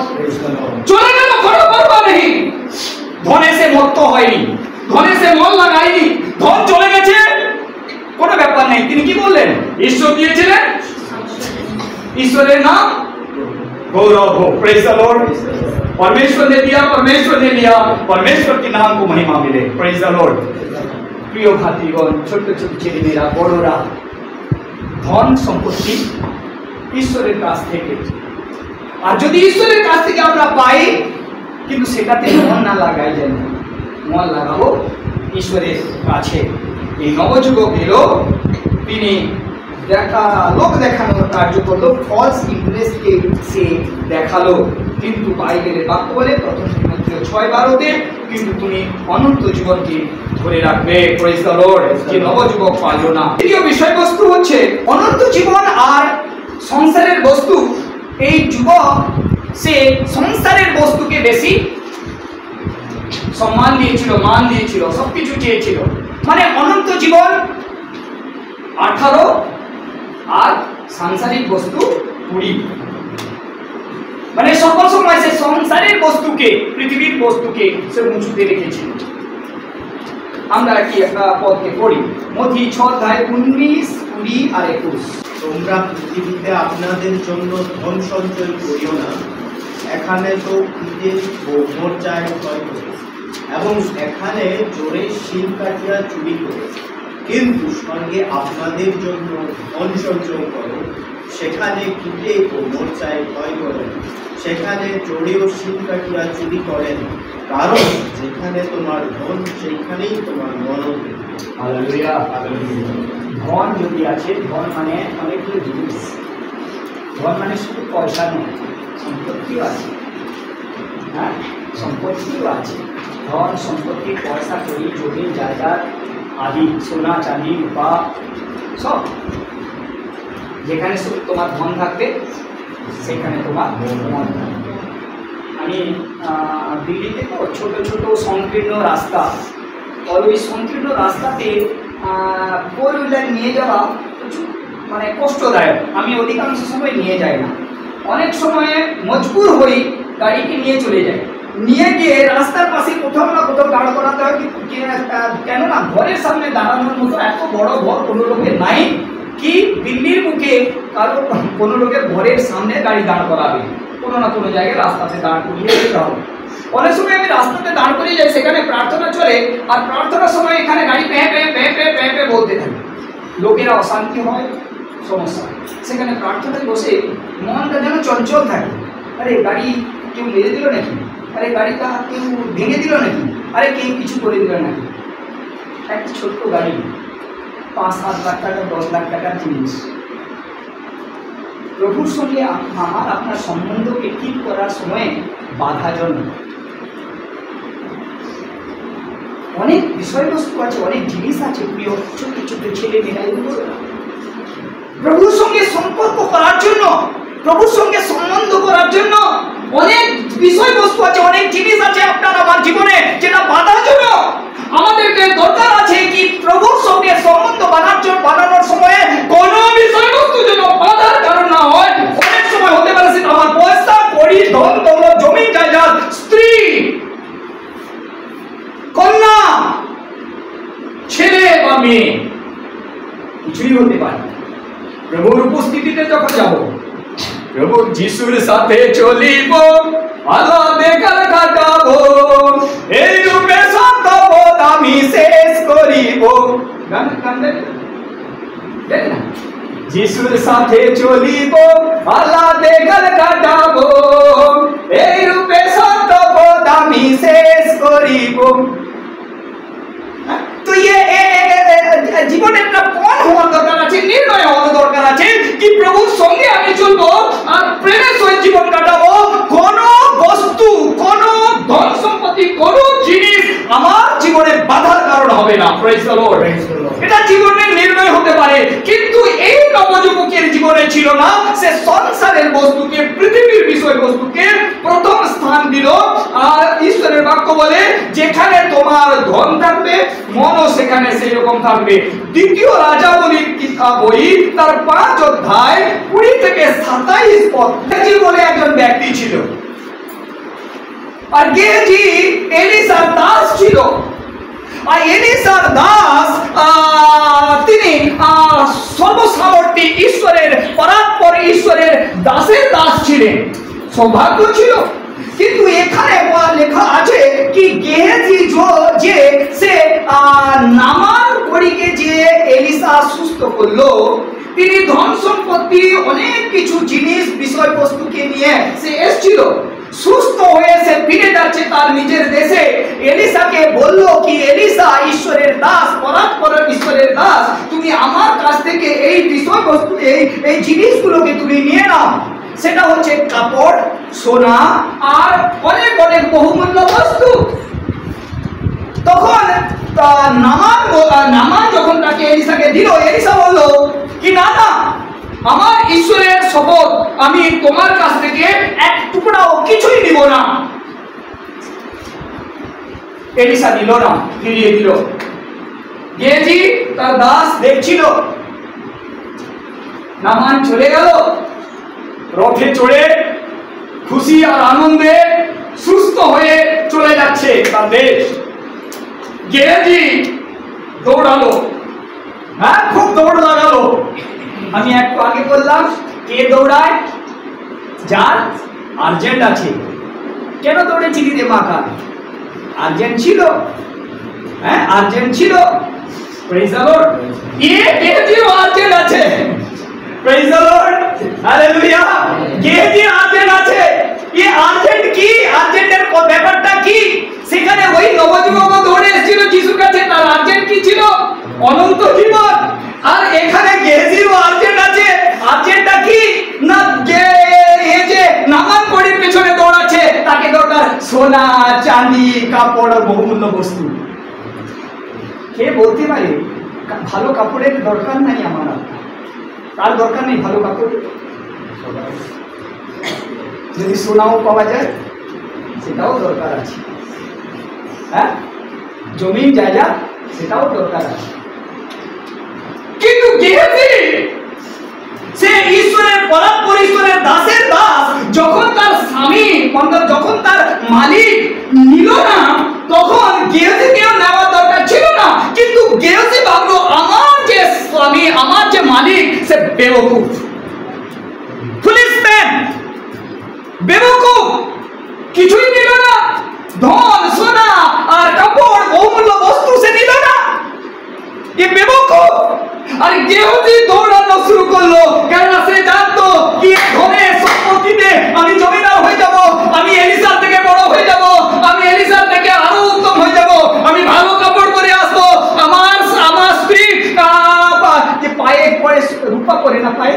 চলে গেল, কোনো পরোয়া নেই। ধনে সে মত্ত হয়নি, ধনে সে মন লাগায়নি। ধন চলে গেছে, কোনো ব্যাপার নেই। তিনি কি বললেন? ঈশ্বর দিয়েছিলেন, ঈশ্বরের নাম गौरव हो। Praise the Lord. परमेश्वर ने दिया, परमेश्वर ने लिया, परमेश्वर के नाम को महिमा मिले। Praise the Lord. প্রিয় ভাতৃগণ, ছোট ছোট ছেলেমেয়েরা, বড়রা, ধন সম্পত্তি ঈশ্বরের কাছ থেকে, আর যদি ঈশ্বরের কাছ থেকে আমরা পাই কিন্তু সেটাতে মন না লাগাই, যেন মন লাগাবো ঈশ্বরের কাছে। এই নবযুবক এলো, তিনি লোক দেখানোর কার্য করলো, ফলস ইমপ্রেসকে সে দেখালো। কিন্তু বাইবেলের বাক্য বলে প্রথম তিমোথী হয়েছিল 6বার হতে, কিন্তু তুমি অনন্ত জীবনকে ধরে রাখবে। Praise the lord. যে নবযুবক পারলো না। দ্বিতীয় বিষয়বস্তু হচ্ছে অনন্ত জীবন আর সংসারের বস্তু। এই যুবক সে সংসারের বস্তুকে বেশি সম্মান দিয়েছিল, মান দিয়েছিল, সবকিছু চেয়েছিল। মানে অনন্ত জীবন 18 আর সাংসারিক বস্তু 20। মানে সকল সময় সে সংসারের বস্তুকে, পৃথিবীর বস্তুকে সে উঁচুতে রেখেছিল। আমরা কি একটা পদকে পড়ি, মথি 6:19, 20 আর 21। তোমরা পৃথিবীতে আপনাদের জন্য ধন সঞ্চয় করিও না, এখানে তো খিদে ও মরচায় ভয় করে, এবং এখানে জোরে শিল কাটিয়া চুরি করে, কিন্তু স্বর্গে আপনাদের জন্য ধন সঞ্চয় করো, সেখানে খিদে ও মরচায় ভয় করেন, সেখানে চোরেও শিল কাটিয়া চুরি করেন, কারণ যেখানে তোমার ধন সেখানেই তোমার মরণ। Hallelujah, hallelujah. ধন যদি আছে, ধন মানে অনেকগুলো জিনিস। ধন মানে শুধু পয়সা নয়, সম্পত্তিও আছে। হ্যাঁ, সম্পত্তিও আছে। ধন, সম্পত্তি, পয়সা, কড়ি, জমি, জায়গা আদি, সোনা, চাঁদি, রূপা, সব। যেখানে তোমার ধন থাকবে সেখানে তোমার মন থাকবে। আমি দিল্লিতে তো ছোট ছোট সংকীর্ণ রাস্তা, আর ওই সংকীর্ণ রাস্তাতে ফোর হুইলার নিয়ে যাওয়া প্রচুর মানে কষ্টদায়ক। আমি অধিকাংশ সময় নিয়ে যাই না, অনেক সময় মজবুর হই গাড়িকে নিয়ে চলে যাই। নিয়ে গিয়ে রাস্তার পাশে কোথাও না কোথাও দাঁড় করাতে হয়, কেননা ঘরের সামনে দাঁড়ানোর মতো এত বড় ঘর কোনো লোকের নাই, কি দিল্লির বুকে কারো কোনো লোকের ঘরের সামনে গাড়ি দাঁড় করাবে। কোনো না কোনো জায়গায় রাস্তাতে দাঁড় করিয়ে যেতে হবে। অনেক সময় আমি রাস্তাতে দাঁড় করিয়ে যাই, সেখানে প্রার্থনা চলে, আর প্রার্থনার সময় এখানে গাড়ি প্যাঁ প্যাঁ প্যাঁ প্যাঁ প্যাঁ প্যাঁ বলতে থাকে। লোকেরা অশান্তি হয়, সমস্যা। সেখানে প্রার্থনায় বসে মনটা যেন চঞ্চল থাকে। আরে গাড়ি কেউ মেরে দিল নাকি? আরে গাড়িটা কেউ ভেঙে দিল নাকি? আরে কেউ কিছু করে দিল নাকি? একটা ছোট্ট গাড়ি, 5-7 লাখ টাকা, 10 লাখ টাকার জিনিস। প্রভুর সঙ্গে আমার আপনার সম্বন্ধকে ঠিক করার সময় বাধাজনক। অনেক বিষয়বস্তু আছে, অনেক জিনিস আছে, প্রিয় ছোট ছোট ছেলে মেয়েরা এগুলো প্রভুর সঙ্গে সম্পর্ক করার জন্য, প্রভুর সঙ্গে সম্বন্ধ করার জন্য অনেক বিষয়বস্তু আছে, অনেক জিনিস আছে আপনার আমার জীবনে যেটা বাধাজনক। আমাদেরকে দরকার আছে কি প্রভুর সঙ্গে সম্বন্ধ বানানোর সময় কোন বিষয়বস্তু যেন বাধার কারণ না হয়। অনেক সময় হতে পারে সেটা আমার পয়সা, কড়ি, ধন দৌলত, জমি জায়গা, স্ত্রী, কন্যা, ছেলে বা মেয়ে, কিছুই হতে পারে। প্রভুর উপস্থিতিতে যখন যাব, প্রভু যিশুর সাথে চলিব, আলো দেখার কাটাবো, এই রূপে সত্যবোধ আমি শেষ করিব। গান দেখ না, যিশুর সাথে চলিব, আলো দেখার কাটাবো, এই রূপে সত্যবোধ আমি শেষ করিব। তো জীবনে একটা কোন হওয়ার দরকার আছে, নির্ণয় হওয়ার দরকার আছে কি প্রভুর সঙ্গে আমি চলবো আর প্রেমের সহিত জীবন কাটাবো। কোন বস্তু, কোন ধন সম্পত্তি, কোন জিনিস আমার জীবনে বাধার কারণ হবে না। Praise the lord. এটা জীবনের নির্ণয় হতে পারে, কিন্তু এই নবযুবকের জীবনে ছিল না। সে সংসারের বস্তুকে, পৃথিবীর বিষয়বস্তুকে প্রথম স্থান দিল। আর ঈশ্বরের বাক্য বলে যেখানে তোমার ধন থাকবে মনও সেখানে সেই রকম থাকবে। দ্বিতীয় রাজাবলীর বই তার 5 অধ্যায় 20 থেকে 27 পদ। গেজি বলে একজন ব্যক্তি ছিল, আর গেজি এলিসার দাস ছিল। আর এলিসার দাস তিনি সর্বসামর্থ্যী ঈশ্বরের, পরাৎপর ঈশ্বরের দাসের দাস ছিলেন। সৌভাগ্য ছিল। কিন্তু এখানে লেখা আছে কি গেহাজি যে সে নামান করিকে যে এলিসা সুস্থ করলো, তিনি ধন সম্পত্তি অনেক কিছু জিনিস বিষয়বস্তুকে নিয়ে সে এসেছিল। সুস্থ হয়ে সে ফিরে যাচ্ছে তার নিজের দেশে। এলিসাকে বলল কি এলিসা ঈশ্বরের দাস, পরাৎপর ঈশ্বরের দাস, তুমি আমার কাছ থেকে এই বিষয়বস্তু, এই জিনিসগুলোকে তুমি নিয়ে নাও। সেটা হচ্ছে কাপড়, সোনা আর অনেক অনেক বহুমূল্যবান প্রস্তুত। তখন নামান যখন তাকে এলিসাকে দিল, এলিসা বলল কি না না, আমার ঈশ্বরের শপথ, আমি তোমার কাছ থেকে এক টুকরাও কিছুই নিব না। এলিসা দিল না, ফিরিয়ে দিল। গেজি তার দাস দেখছিল, নামান চলে গেল, রথে চড়ে খুশি আর আনন্দে সুস্থ হয়ে চলে যাচ্ছে তার দেশ। গেজি দৌড়ালো, হ্যাঁ খুব দৌড় লাগালো। আমি একটু আগে বললাম কে দৌড়ায়? যার আর্জেন্ট আছে। কেন দৌড়েছিলি রে মাকা? আর্জেন্ট ছিল, হ্যাঁ আর্জেন্ট ছিল। Praise the lord. গেজির আর্জেন্ট আছে। Praise the lord, hallelujah. গেজির আর্জেন্ট আছে। এই আর্জেন্ট কি? আর্জেন্টের ব্যাপারটা কি? সেখানে ওই নবযুবক দৌড়ে এসেছিল যিশুর কাছে, তার আর্জেন্ট কি ছিল? অনন্ত জীবন। আর এখানে গেজিরও আর্জেন্ট আছে। আর্জেন্টটা কি না, এই যে নামান পরির পেছনে দৌড়াচ্ছে, তাকে দরকার সোনা চাঁদি কাপড় বহুমূল্য বস্তু। কে বলতে পারে ভালো কাপড়ের দরকার নাই আমার? তার দরকার নেই ভালো কাপড়। যদি সোনাও পাওয়া যায় সেটাও দরকার আছে, হ্যাঁ জমি জায়গা সেটাও দরকার আছে। কিন্তু গেহাজি সে ঈশ্বরের পরাৎপর ঈশ্বরের দাসের দাস, যখন তার স্বামী যখন তার মালিক নিল না, তখন গেহাজিকেও নেওয়া দরকার ছিল না। কিন্তু গেহাজি ভাবলো আমার যে স্বামী, আমার যে মালিক, সে বেওকুফ, ফুলিশ ম্যান, বেওকুফ, কিছুই নিল না। ধন সোনা আর কাপড় বহুমূল্য বস্তু সে নিল না। এ বেওকুফ। আর গেহাজি দৌড়ানো শুরু করলো, কেননা সে জানতো কি ধনে সম্পত্তিতে আমি জমিদার হয়ে যাব, আমি এলিসার থেকে বড় হয়ে যাব, আমি এলিসার থেকে আরো উত্তম হয়ে যাব, আমি ভালো কাপড় পরে আসবো, আমার স্ত্রী যে পায়ে পরে রূপা পরে না, পায়ে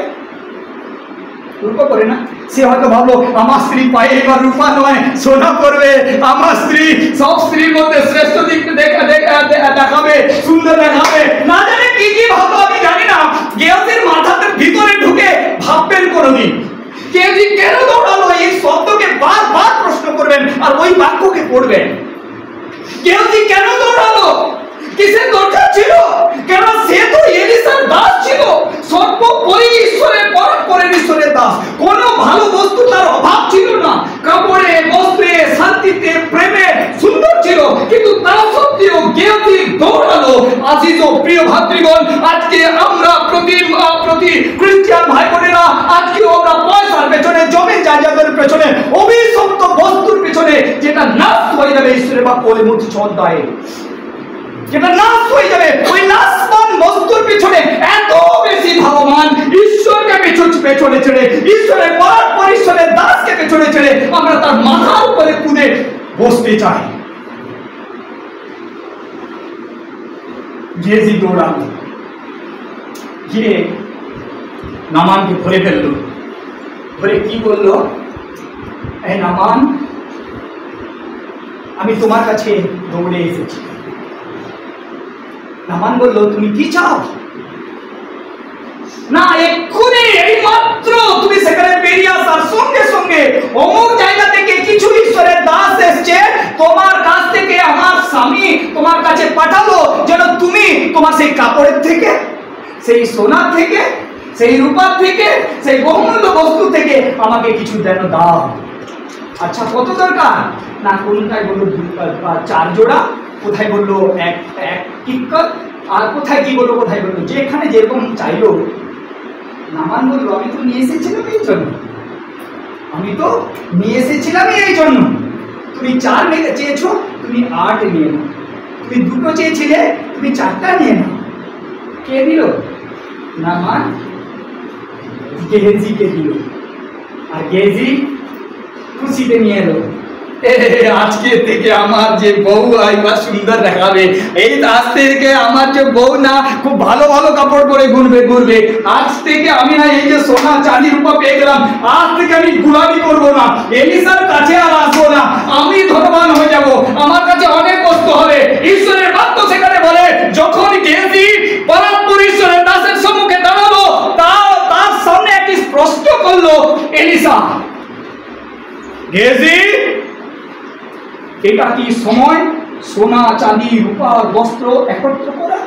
রূপা পরে না, সে হয়তো ভাবলো আমার স্ত্রী পায়ে এবার রূপা নয় সোনা পরবে, আমার স্ত্রী সব স্ত্রীর মধ্যে শ্রেষ্ঠ দিক দেখাবে, সুন্দর দেখাবে, না জানে কি কি ভাবলো আমি জানি না। গেহাজির মাথাতে ভিতরে ঢুকে ভাববেন কোনদিন গেহাজি কেন দৌড়ালো, এই শব্দকে বারবার প্রশ্ন করবেন আর ওই বাক্যকে পড়বেন। গেহাজি কেন দৌড়ালো? কিসের দরকার ছিল? কেন সে তো এলিসার দাস ছিল, সর্বোপরি ঈশ্বরের পরাৎপরের ঈশ্বরের দাস। কোনো ভালো বস্তু তার অভাব ছিল না, কাপড়ে বস্ত্রে শান্তিতে প্রেমে সুন্দর ছিল, কিন্তু তা সত্ত্বেও গেহাজি দৌড়ালো। আজিজ ও প্রিয় ভাতৃগণ, আজকে আমরা প্রতি খ্রিস্টান ভাই বোনেরা আজকে আমরা পয়সার পেছনে, জমি জায়গাদের পেছনে, অভিশপ্ত বস্তুর পেছনে, যেটা নাশ হয়ে যাবে, ঈশ্বরের বাক্য বলে 29 অধ্যায়ে যেটা নাশ হয়ে যাবে, ওই নাশবান বস্তুর পিছনে এত বেশি ভাবমান ঈশ্বরকে পেছনে ছেড়ে, ঈশ্বরের পরাৎপর ঈশ্বরের দাসকে পেছনে ছেড়ে আমরা তার মাথার উপরে কুদে বসতে চাই। গেহাজি দৌড়ালো, গিয়ে নামানকে ধরে ফেললো। ধরে কি বললো? এই নামান, আমি তোমার কাছে দৌড়ে এসেছি। নামান বলল তুমি কি চাও? না এক্ষুনি এই মাত্র তুমি সেখানে বেরিয়ে আসার সঙ্গে সঙ্গে অমুক জায়গা থেকে কিছু ঈশ্বরের দাস এসছে, তোমার কাছ থেকে আমার স্বামী তোমার কাছে পাঠালো যেন তুমি তোমার সেই কাপড়ের থেকে, সেই সোনার থেকে, সেই রূপার থেকে, সেই বহুমূল্য বস্তু থেকে আমাকে কিছু যেন দাও। আচ্ছা কত দরকার? না কোনটায় বললো 4 জোড়া, কোথায় বললো এক কিক্কর, আর কোথায় কি বললো, কোথায় বললো যেখানে যেরকম চাইলো। নামান বললো আমি তো নিয়ে এসেছিলাম এই জন্য, আমি তো নিয়ে এসেছিলাম এই জন্য। তুমি 4 নিতে চেয়েছো, তুমি 8 নিয়ে নাও। তুমি 2টো চেয়েছিলে, তুমি 4টা নিয়ে নাও। কে দিল? নামান গেহাজিকে দিল। আর গেহাজি খুশিতে নিয়ে এলো, আজকে থেকে আমার যে বউ এবার সুন্দর দেখাবে, এই আজ থেকে আমার যে বউ না খুব ভালো ভালো কাপড় পরে ঘুরবে, আজ থেকে আমি না এই যে সোনা চাঁদি রূপা পেয়ে গেলাম, আজ থেকে আমি গুলামি করবো না, এলিসার কাছে আর আসবো না, আমি ধনবান হয়ে যাব, এটা কি সময় সোনা চাঁদি রূপা বস্ত্র একত্র করা?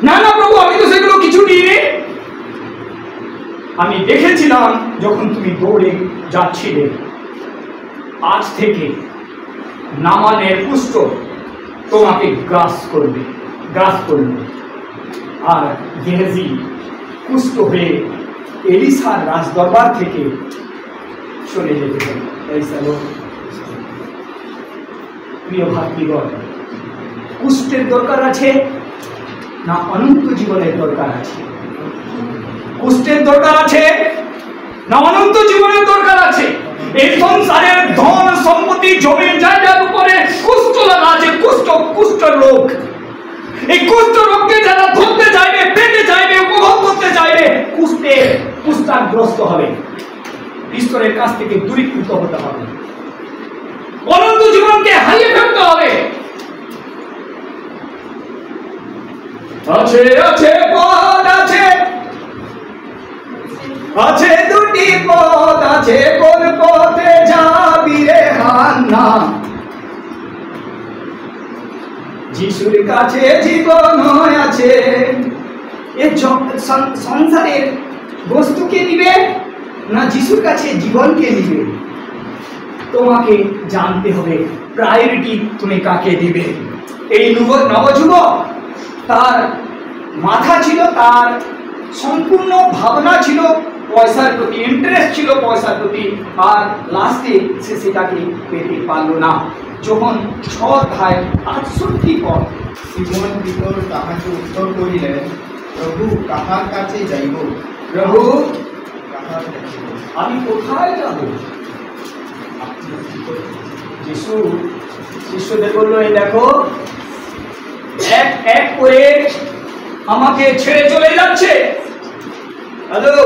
না না প্রভু, আমি তো সেগুলো কিছু নিয়ে আমি দেখেছিলাম যখন তুমি দৌড়ে যাচ্ছিলে। আজ থেকে নামানের কুষ্ঠ তোমাকে গ্রাস করবে। আর গেহাজি কুষ্ঠ হয়ে এলিসার রাজদরবার থেকে চলে যেতে হবে। প্রিয় ভাতৃগণ, কুষ্ঠের দরকার আছে না অনন্ত জীবনের দরকার আছে? কুষ্ঠের দরকার আছে না অনন্ত জীবনের দরকার আছে? এই সংসারের ধন সম্পত্তি জমি জায়গার উপরে কুষ্ঠ লাগা আছে। কুষ্ঠ রোগ, এই কুষ্ঠ রোগকে যারা ধরতে চাইবে, পেতে চাইবে, উপভোগ করতে চাইবে, কুষ্ঠগ্রস্ত হবে। ঈশ্বরের কাছ থেকে দূরীকৃত হতে হবে, অনন্ত জীবনকে হারিয়ে ফেলতে হবে। আছে আছে পথ আছে দুটি পথ আছে, কোন পথে যাবি রে হান্না? যিশুর কাছে জীবন আছে। এই সংসারের বস্তুকে নিবে না যিশুর কাছে জীবনকে নিবে? তোমাকে জানতে হবে প্রায়োরিটি তুমি কাকে দিবে। এই নবযুবক, তার মাথা ছিল, তার সম্পূর্ণ ভাবনা ছিল পয়সার প্রতি, ইন্টারেস্ট ছিল পয়সার প্রতি, আর লাস্টে সে সেটাকে পেতে পারল না। যখন 6:68 পর সিমন পিতর তাহাকে উত্তর করিলেন, প্রভু কাহার কাছে যাইব? প্রভু আমি কোথায় যাব? যিশু শিষ্যদের বলল, এই দেখো এক এক করে আমাকে ছেড়ে চলে যাচ্ছে। হ্যালো,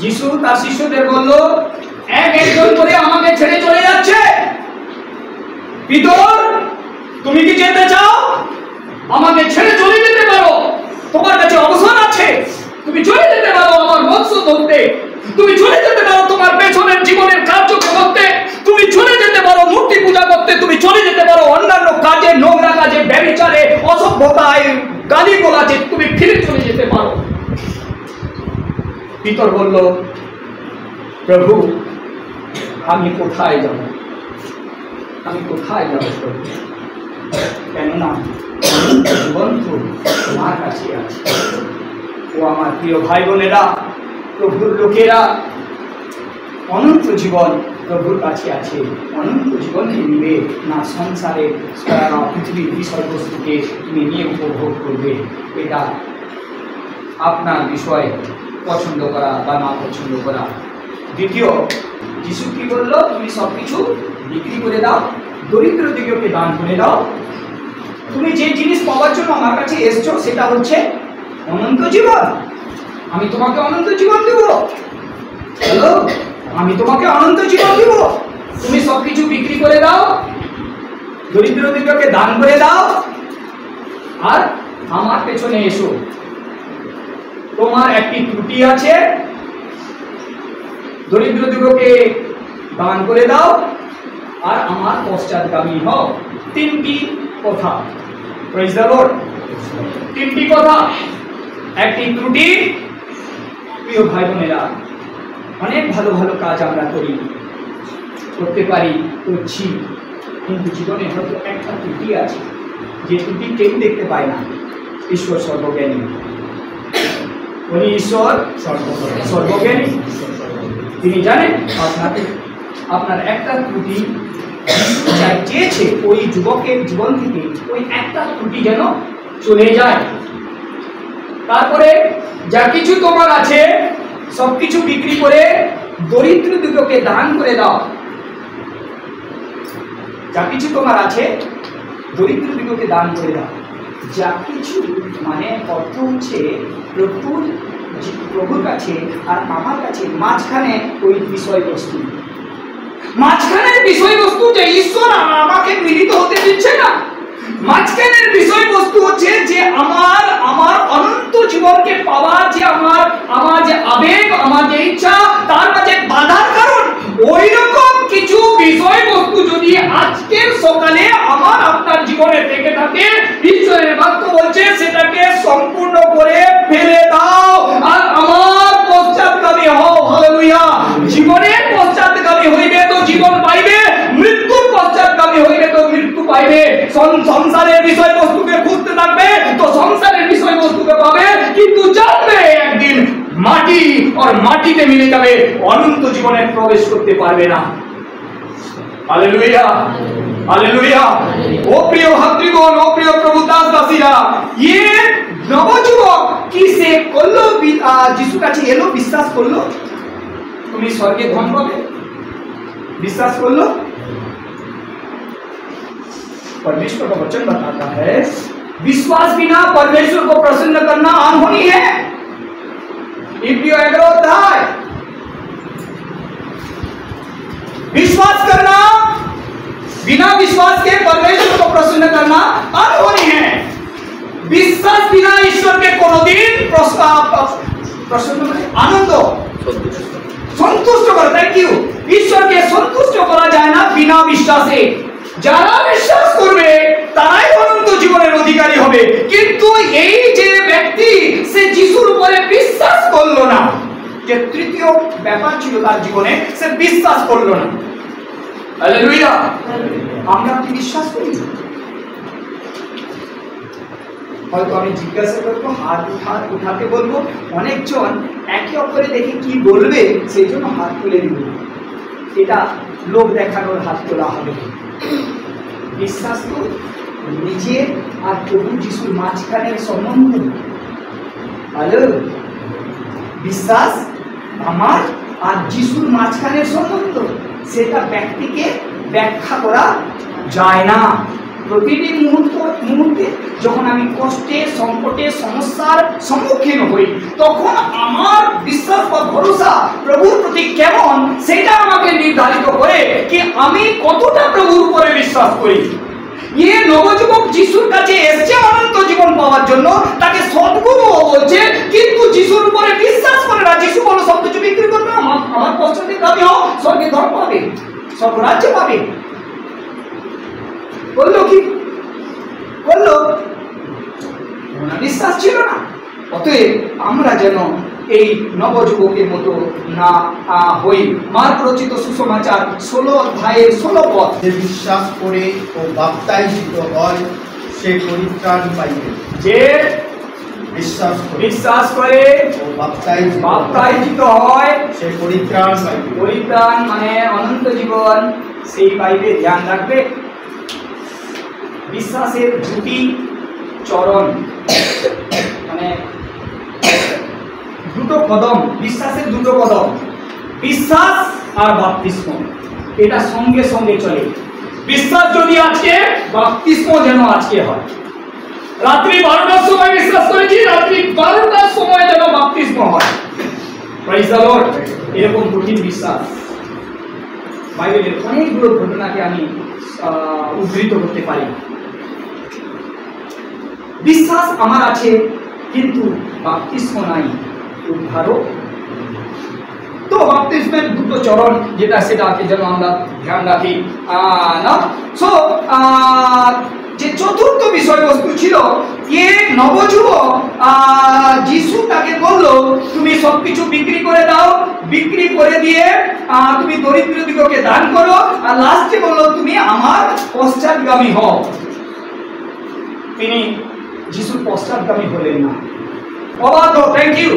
যিশু তার শিষ্যদের বলল, এক একজন করে আমাকে ছেড়ে চলে যাচ্ছে। পিতর, তুমি কি যেতে চাও? আমাকে ছেড়ে চলে যেতে পারো, তোমার কাছে অবসর আছে, তুমি চলে যেতে পারো আমার বংশ ধরতে, তুমি চলে যেতে পারো তোমার পেছনের জীবনের কার্যকে করতে, তুমি চলে যেতে পারো মূর্তি পূজা করতে, তুমি চলে যেতে পারো অন্যান্য কাজে, নোংরা কাজে, ব্যভিচারে, অসভ্যতায়, গালি গোলাতে, তুমি ফিরে চলে যেতে পারো। পিতর বলল, প্রভু আমি কোথায় যাব? আমি কোথায় যাব প্রভু? কেননা জীবন তো তোমার কাছে আছে। ও আমার প্রিয় ভাই বোনেরা, প্রভুর লোকেরা, অনন্ত জীবন প্রভুর কাছে আছে। অনন্ত জীবনকে নিবে না সংসারের পৃথিবীর বিষয়বস্তুকে তুমি নিয়ে উপভোগ করবে। এটা আপনার বিষয়, পছন্দ করা বা না পছন্দ করা। দ্বিতীয়, যিশু কি বলল? তুমি সবকিছু বিক্রি করে দাও, দরিদ্র দিগকে দান করে দাও। তুমি যে জিনিস পাওয়ার জন্য আমার কাছে এসছো সেটা হচ্ছে অনন্ত জীবন। আমি তোমাকে অনন্ত জীবন দেব। হ্যালো, আমি তোমাকে অনন্ত জীবন দেব। তুমি সবকিছু বিক্রি করে দাও, দরিদ্র দিগকে দান করে দাও, আর আমার পেছনে এসো। তোমার একটি ত্রুটি আছে, দরিদ্র দিগকে দান করে দাও আর আমার পশ্চাৎগামী হও। তিনটি কথা, প্রেজ দ্য লর্ড। তিনটি কথা, একটি ত্রুটি। প্রিয় ভাই বোনেরা, অনেক ভালো ভালো কাজ আমরা করতে পারি, করছি, কিন্তু জীবনে হয়তো একটা ত্রুটি আছে, যে ত্রুটি কেউ দেখতে পায় না। ঈশ্বর সর্বজ্ঞানী, উনি ঈশ্বর সর্বজ্ঞানী, তিনি জানেন আপনার একটা ত্রুটি চেয়েছে ওই যুবকের জীবন থেকে ওই একটা ত্রুটি যেন চলে যায়। তারপরে যা কিছু তোমার আছে সবকিছু বিক্রি করে দরিদ্র দিগকে দান করে দাও। যা কিছু তোমার আছে দরিদ্র দিগকে দান করে দাও। যা কিছু মানে অর্থ হচ্ছে প্রভুর কাছে আর আমার কাছে মাঝখানে ওই বিষয়বস্তু, মাঝখানের বিষয়বস্তু যে ঈশ্বর আমাকে মিলিত হতে দিচ্ছে না। মাঝখানের বিষয়বস্তু হচ্ছে যে আমার অনন্ত জীবনকে পাওয়ার যে আমার যে আবেগ, আমার যে ইচ্ছা, তার মাঝে বাধার কারণ ওই রকম সম্পূর্ণ করে ফেলে দাও আর আমার পশ্চাৎগামী হও। হালেলুয়া। জীবনের পশ্চাৎগামী হইবে তো জীবন পাইবে, মৃত্যুর পশ্চাৎগামী হইবে তো মৃত্যু পাইবে। সংসারের বিষয়বস্তুকে খুঁজতে থাকবে তো সংসারের বিষয়বস্তুকে পাবে, কিন্তু জানবে একদিন মাটি আর মাটিতে মিলে যাবে, অনন্ত জীবনে প্রবেশ করতে পারবে না। Hallelujah hallelujah. ओ प्रिय भातृगण, ओ प्रिय प्रभु दास दासीरा, ये নবযুবক কি সে করলো? যিশু কাছে এলো, বিশ্বাস করলো, তুমি স্বর্গে ধন পাবে, বিশ্বাস करलो। परमेश्वर का वचन बताता है विश्वास बिना परमेश्वर को प्रसन्न करना अनहोनी है। इब्रियो 11 अध्याय। विश्वास करना, बिना विश्वास के परमेश्वर को प्रसन्न करना अनहोनी है। विश्वास बिना ईश्वर के कोनो दिन प्रसन्न आनंद संतुष्ट करा। Thank you. ईश्वर के संतुष्ट करा जाए ना बिना विश्वासे। যারা বিশ্বাস করবে তারাই অনন্ত জীবনের অধিকারী হবে। কিন্তু এই যে ব্যক্তি সে যিশুর উপরে বিশ্বাস করলো না, যে তৃতীয় ব্যাপার ছিল তার জীবনে, সে বিশ্বাস করলো না। হালেলুয়া। আমরা কি বিশ্বাস করি? হয়তো আমি জিজ্ঞাসা করবো, হাত উঠাতে বলবো, অনেকজন একে অপরে দেখে কি বলবে সেই জন্য হাত তুলে দিব। এটা লোক দেখানোর হাত তোলা হবে। বিশ্বাস তো নিজের আর প্রভু যিশুর মাঝখানের সম্বন্ধ। হ্যালো, বিশ্বাস আমার আর যিশুর মাঝখানের সম্বন্ধ, সেটা ব্যক্তিকে ব্যাখ্যা করা যায় না। প্রতিটি মুহূর্তে যখন আমি কষ্টে, সংকটে, সমস্যার সম্মুখীন হই, তখন আমার বিশ্বাস বা ভরসা প্রভুর প্রতি কেমন, সেটা আমাকে নির্ধারিত করে কি আমি কতটা প্রভুর উপরে বিশ্বাস করি। ये নবযুবক যিশুর কাছে এসেছে অনন্ত জীবন পাওয়ার জন্য, তাকে সদ্গুরু বলছে, কিন্তু যিশুর উপরে বিশ্বাস করে না। যিশু বলো সব কিছু বিক্রি করবে, আমার পছন্দের দাবি হোক, স্বর্গে ধন পাবে, স্বর্গরাজ্য পাবে। বললো কি বললো? বিশ্বাস ছিল না। অতএব আমরা যেন এই নবযুবকের মতো না হই। মার্ক রচিত সুসমাচার 16 অধ্যায়ের 16 পদ। যে বিশ্বাস করে ও বাপ্তাইজিত হয় সে পরিত্রাণ পাইবে। যে বিশ্বাস করে ও বাপ্তাইজিত হয় সে পরিত্রাণ পাইবে। পরিত্রাণ মানে অনন্ত জীবন, সেই পাইবে। ধ্যান রাখবে, বিশ্বাসের দুটি চরণ, মানে দুটো কদম, বিশ্বাসের দুটো কদম, বিশ্বাস আর বাপ্তিস্ম, এটা সঙ্গে সঙ্গে চলে। বিশ্বাস যদি আজকে, বাপ্তিস্ম যেন আজকে হয়। রাত্রি 12টার সময় বিশ্বাস করেছি, রাত্রি 12টার সময় যেন বাপ্তিস্ম হয়। Prize the Lord. এরকম কঠিন বিশ্বাস বাইবেলের অনেকগুলো ঘটনাকে আমি উদ্ধৃত করতে পারি। বিশ্বাস আমার আছে কিন্তু বাপ্তিস্ম নাই, উদ্ধারও। তো বাপ্তিস্মের দুটো চরণ যেটা, সেটাকে যেন আমরা ধ্যান রাখি না। সো যে চতুর্থ বিষয়বস্তু ছিল, এ নবযুবক যিশু তাকে বললো তুমি সবকিছু বিক্রি করে দাও, বিক্রি করে দিয়ে তুমি দরিদ্রদিগকে দান করো, আর লাস্টে বললো তুমি আমার পশ্চাৎগামী হও। তিনি যিশুর পশ্চাৎগামী হলেন না। অবাধ্য, থ্যাংক ইউ।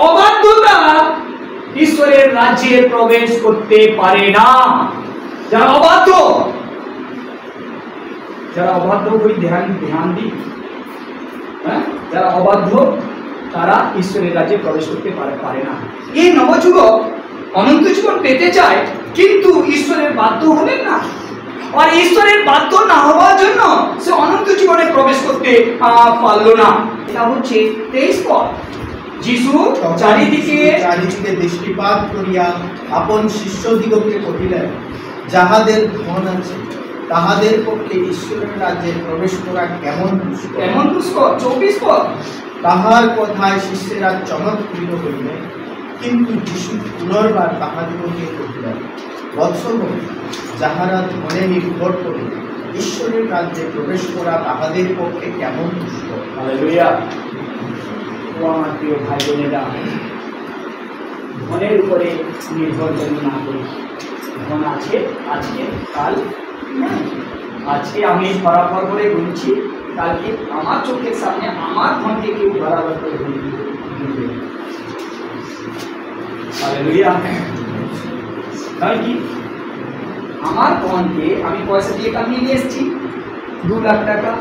অবাধ্যতা ঈশ্বরের রাজ্যে প্রবেশ করতে পারে না। যারা অবাধ্য ওই ধ্যান দিই, যারা অবাধ্য তারা ঈশ্বরের রাজ্যে প্রবেশ করতে পারে না। এই নবযুবক অনন্ত জীবন পেতে চায়, কিন্তু ঈশ্বরের বাধ্য হলেন না। আর ঈশ্বরের বাধ্য না হওয়ার জন্য সে অনন্ত জীবনে প্রবেশ করতে পারল না। এটা হচ্ছে 23 পদ। যিশু চারিদিকে দৃষ্টিপাত করিয়া আপন শিষ্যদিগকে কহিলেন, যাহাদের ধন আছে তাহাদের পক্ষে ঈশ্বরের রাজ্যে প্রবেশ করা কেমন দুষ্কর। 24 পদ। তাহার কথায় শিষ্যেরা চমৎকৃত হইলেন, কিন্তু যিশু পুনর্বার তাহাদিগকে কহিলেন, বৎসগণ, যাহারা ধনে নির্ভর করে ঈশ্বরের রাজ্যে প্রবেশ করা তাহাদের পক্ষে কেমন দুষ্ট। হালেলুয়া। ও আমার প্রিয় ভাই বোনেরা, ধনের উপরে নির্ভর যেন না করি। ধন আছে আজকে, কাল নাই। আজকে আমি বরাবর করে গুনছি, কালকে আমার চোখের সামনে আমার ধনকে কেউ বরাবর করে গুনবে। হালেলুয়া। তাই কি আমার ধনকে আমি পয়সা দিয়ে কামিয়ে নিয়ে এসেছি 2 লাখ টাকা।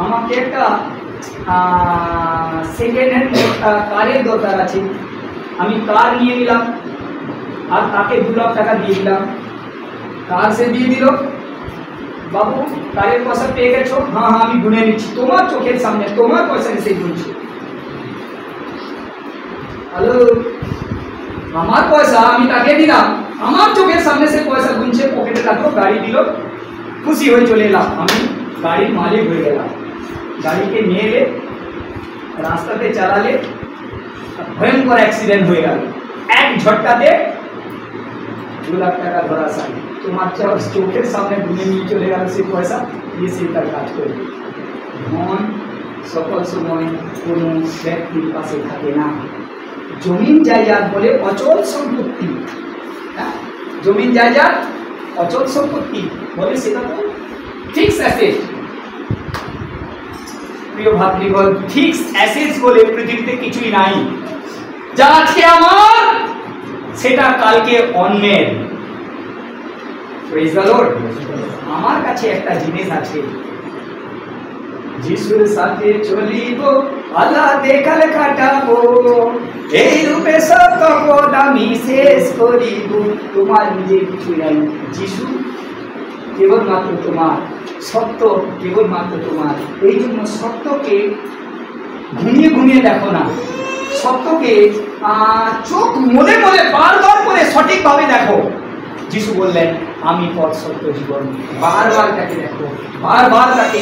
আমাকে একটা সেকেন্ড হ্যান্ড কারের দরকার আছে, আমি কার নিয়ে নিলাম আর তাকে 2 লাখ টাকা দিয়ে দিলাম। কার সে দিয়ে দিল, বাবু কারের পয়সা পেয়ে গেছো? হ্যাঁ হ্যাঁ আমি গুনে নিচ্ছি। তোমার চোখের সামনে তোমার পয়সা এসে গুনছে। হ্যালো, আমার পয়সা আমি তাকে দিলাম, আমার চোখের সামনে সে পয়সা গুনছে, পকেটে রাখলো, গাড়ি দিল, খুশি হয়ে চলে এলাম। আমি গাড়ির মালিক হয়ে গেলাম। গাড়িকে নিয়ে এলে রাস্তাতে চালালে ভয়ঙ্কর অ্যাক্সিডেন্ট হয়ে গেল, এক ঝটকাতে 2 লাখ টাকা ধরা সাই। তোমার চোখের সামনে গুনে নিয়ে চলে গেল সে পয়সা, দিয়ে সে তার কাজ করবে। ধন সকল সময় কোনো ব্যক্তির পাশে থাকে না। জমিন জায়জাত বলে অচল সম্পত্তি। জমিন জায়জাত অচল সম্পত্তি বলে, সেটা তো ফিক্স অ্যাসেট। প্রিয় ভাতৃগণ, ফিক্স অ্যাসেটস বলে পৃথিবীতে কিছুই নাই। যা আজকে আমার সেটা কালকে অন্যের। Praise the lord. আমার কাছে একটা জিনিস আছে, যিশুর সাথে চলিব আল্লাহ দেখাল কাটাবো, এই রূপে সত্য পদ আমি শেষ করিব। তোমার নিজে কিছু নাই, যিশু কেবলমাত্র তোমার, সত্য কেবলমাত্র তোমার। এই জন্য সত্যকে ঘুমিয়ে ঘুমিয়ে দেখো না, সত্যকে চোখ মনে মনে বারবার করে সঠিকভাবে দেখো। যিশু বললেন আমি পথ সত্য জীবন। বারবার তাকে দেখো, বারবার তাকে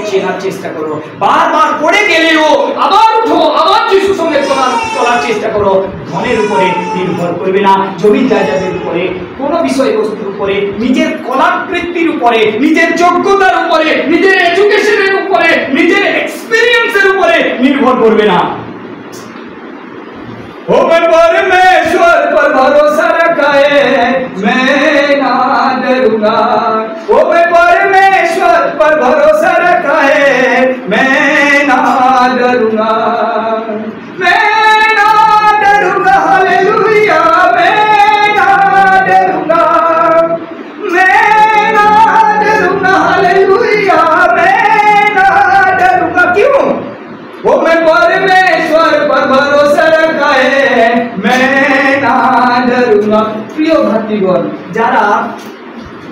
চেনার চেষ্টা করো, বারবার পড়ে গেলেও আবার উঠো, আবার যিশুর সঙ্গে চলার চেষ্টা করো। ধনের উপরে নির্ভর করবে না, জমি জায়গাদের উপরে, কোনো বিষয়বস্তুর উপরে, নিজের কলাকৃতির উপরে, নিজের যোগ্যতার উপরে, নিজের এডুকেশনের উপরে, নিজের এক্সপিরিয়েন্সের উপরে নির্ভর করবে না। ओ मैं परमेश्वर पर भरोसा रखा है, मैं ना डरूंगा। ओ मैं परमेश्वर पर भरोसा रखा है, मैं ना डरूंगा। मैं ना डरूंगा, हालेलुया। मैं ना डरूंगा, मैं ना डरूंगा, हालेलुया। मैं ना डरूंगा। क्यों? वो मैं परमेश्वर पर भरोसा रखा है, मैं ना डरूंगा। প্রিয় ভাতৃগণ, যারা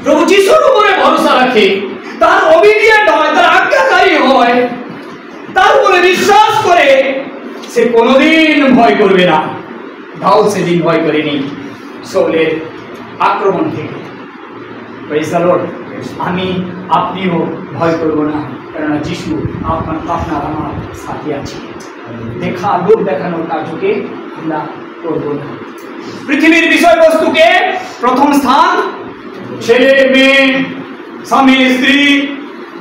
প্রভু যিশুর উপরে ভরসা রাখে, তার অবিডিয়েন্ট হয়, তার আজ্ঞাকারী হয়, তার উপরে বিশ্বাস করে, সে কোনোদিন ভয় করবে না। দাউদ সেদিন ভয় করেনি শাউলের আক্রমণ থেকে। Praise the lord. আমি আপনিও ভয় করব না, কেননা যিশু আপনার আমার সাথে আছে। লোক দেখানোর কাজকে আমরা করব না। পৃথিবীর বিষয়বস্তুকে প্রথম স্থান, ছেলে মেয়ে, স্বামী স্ত্রী,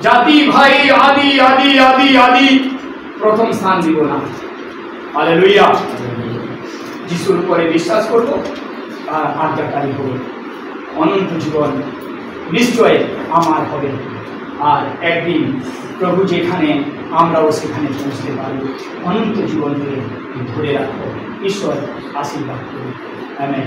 জাতি ভাই, আদি আদি আদি আদি প্রথম স্থান দিব না। হালেলুয়া। যিশুর উপরে বিশ্বাস করব আর আজ্ঞাকারী হব, অনন্ত জীবন নিশ্চয় আমার হবে। আর একদিন প্রভু যেখানে, আমরাও সেখানে পৌঁছতে পারব। অনন্ত জীবনকে ধরে রাখো। ঈশ্বর আশীর্বাদ করুন। আমেন।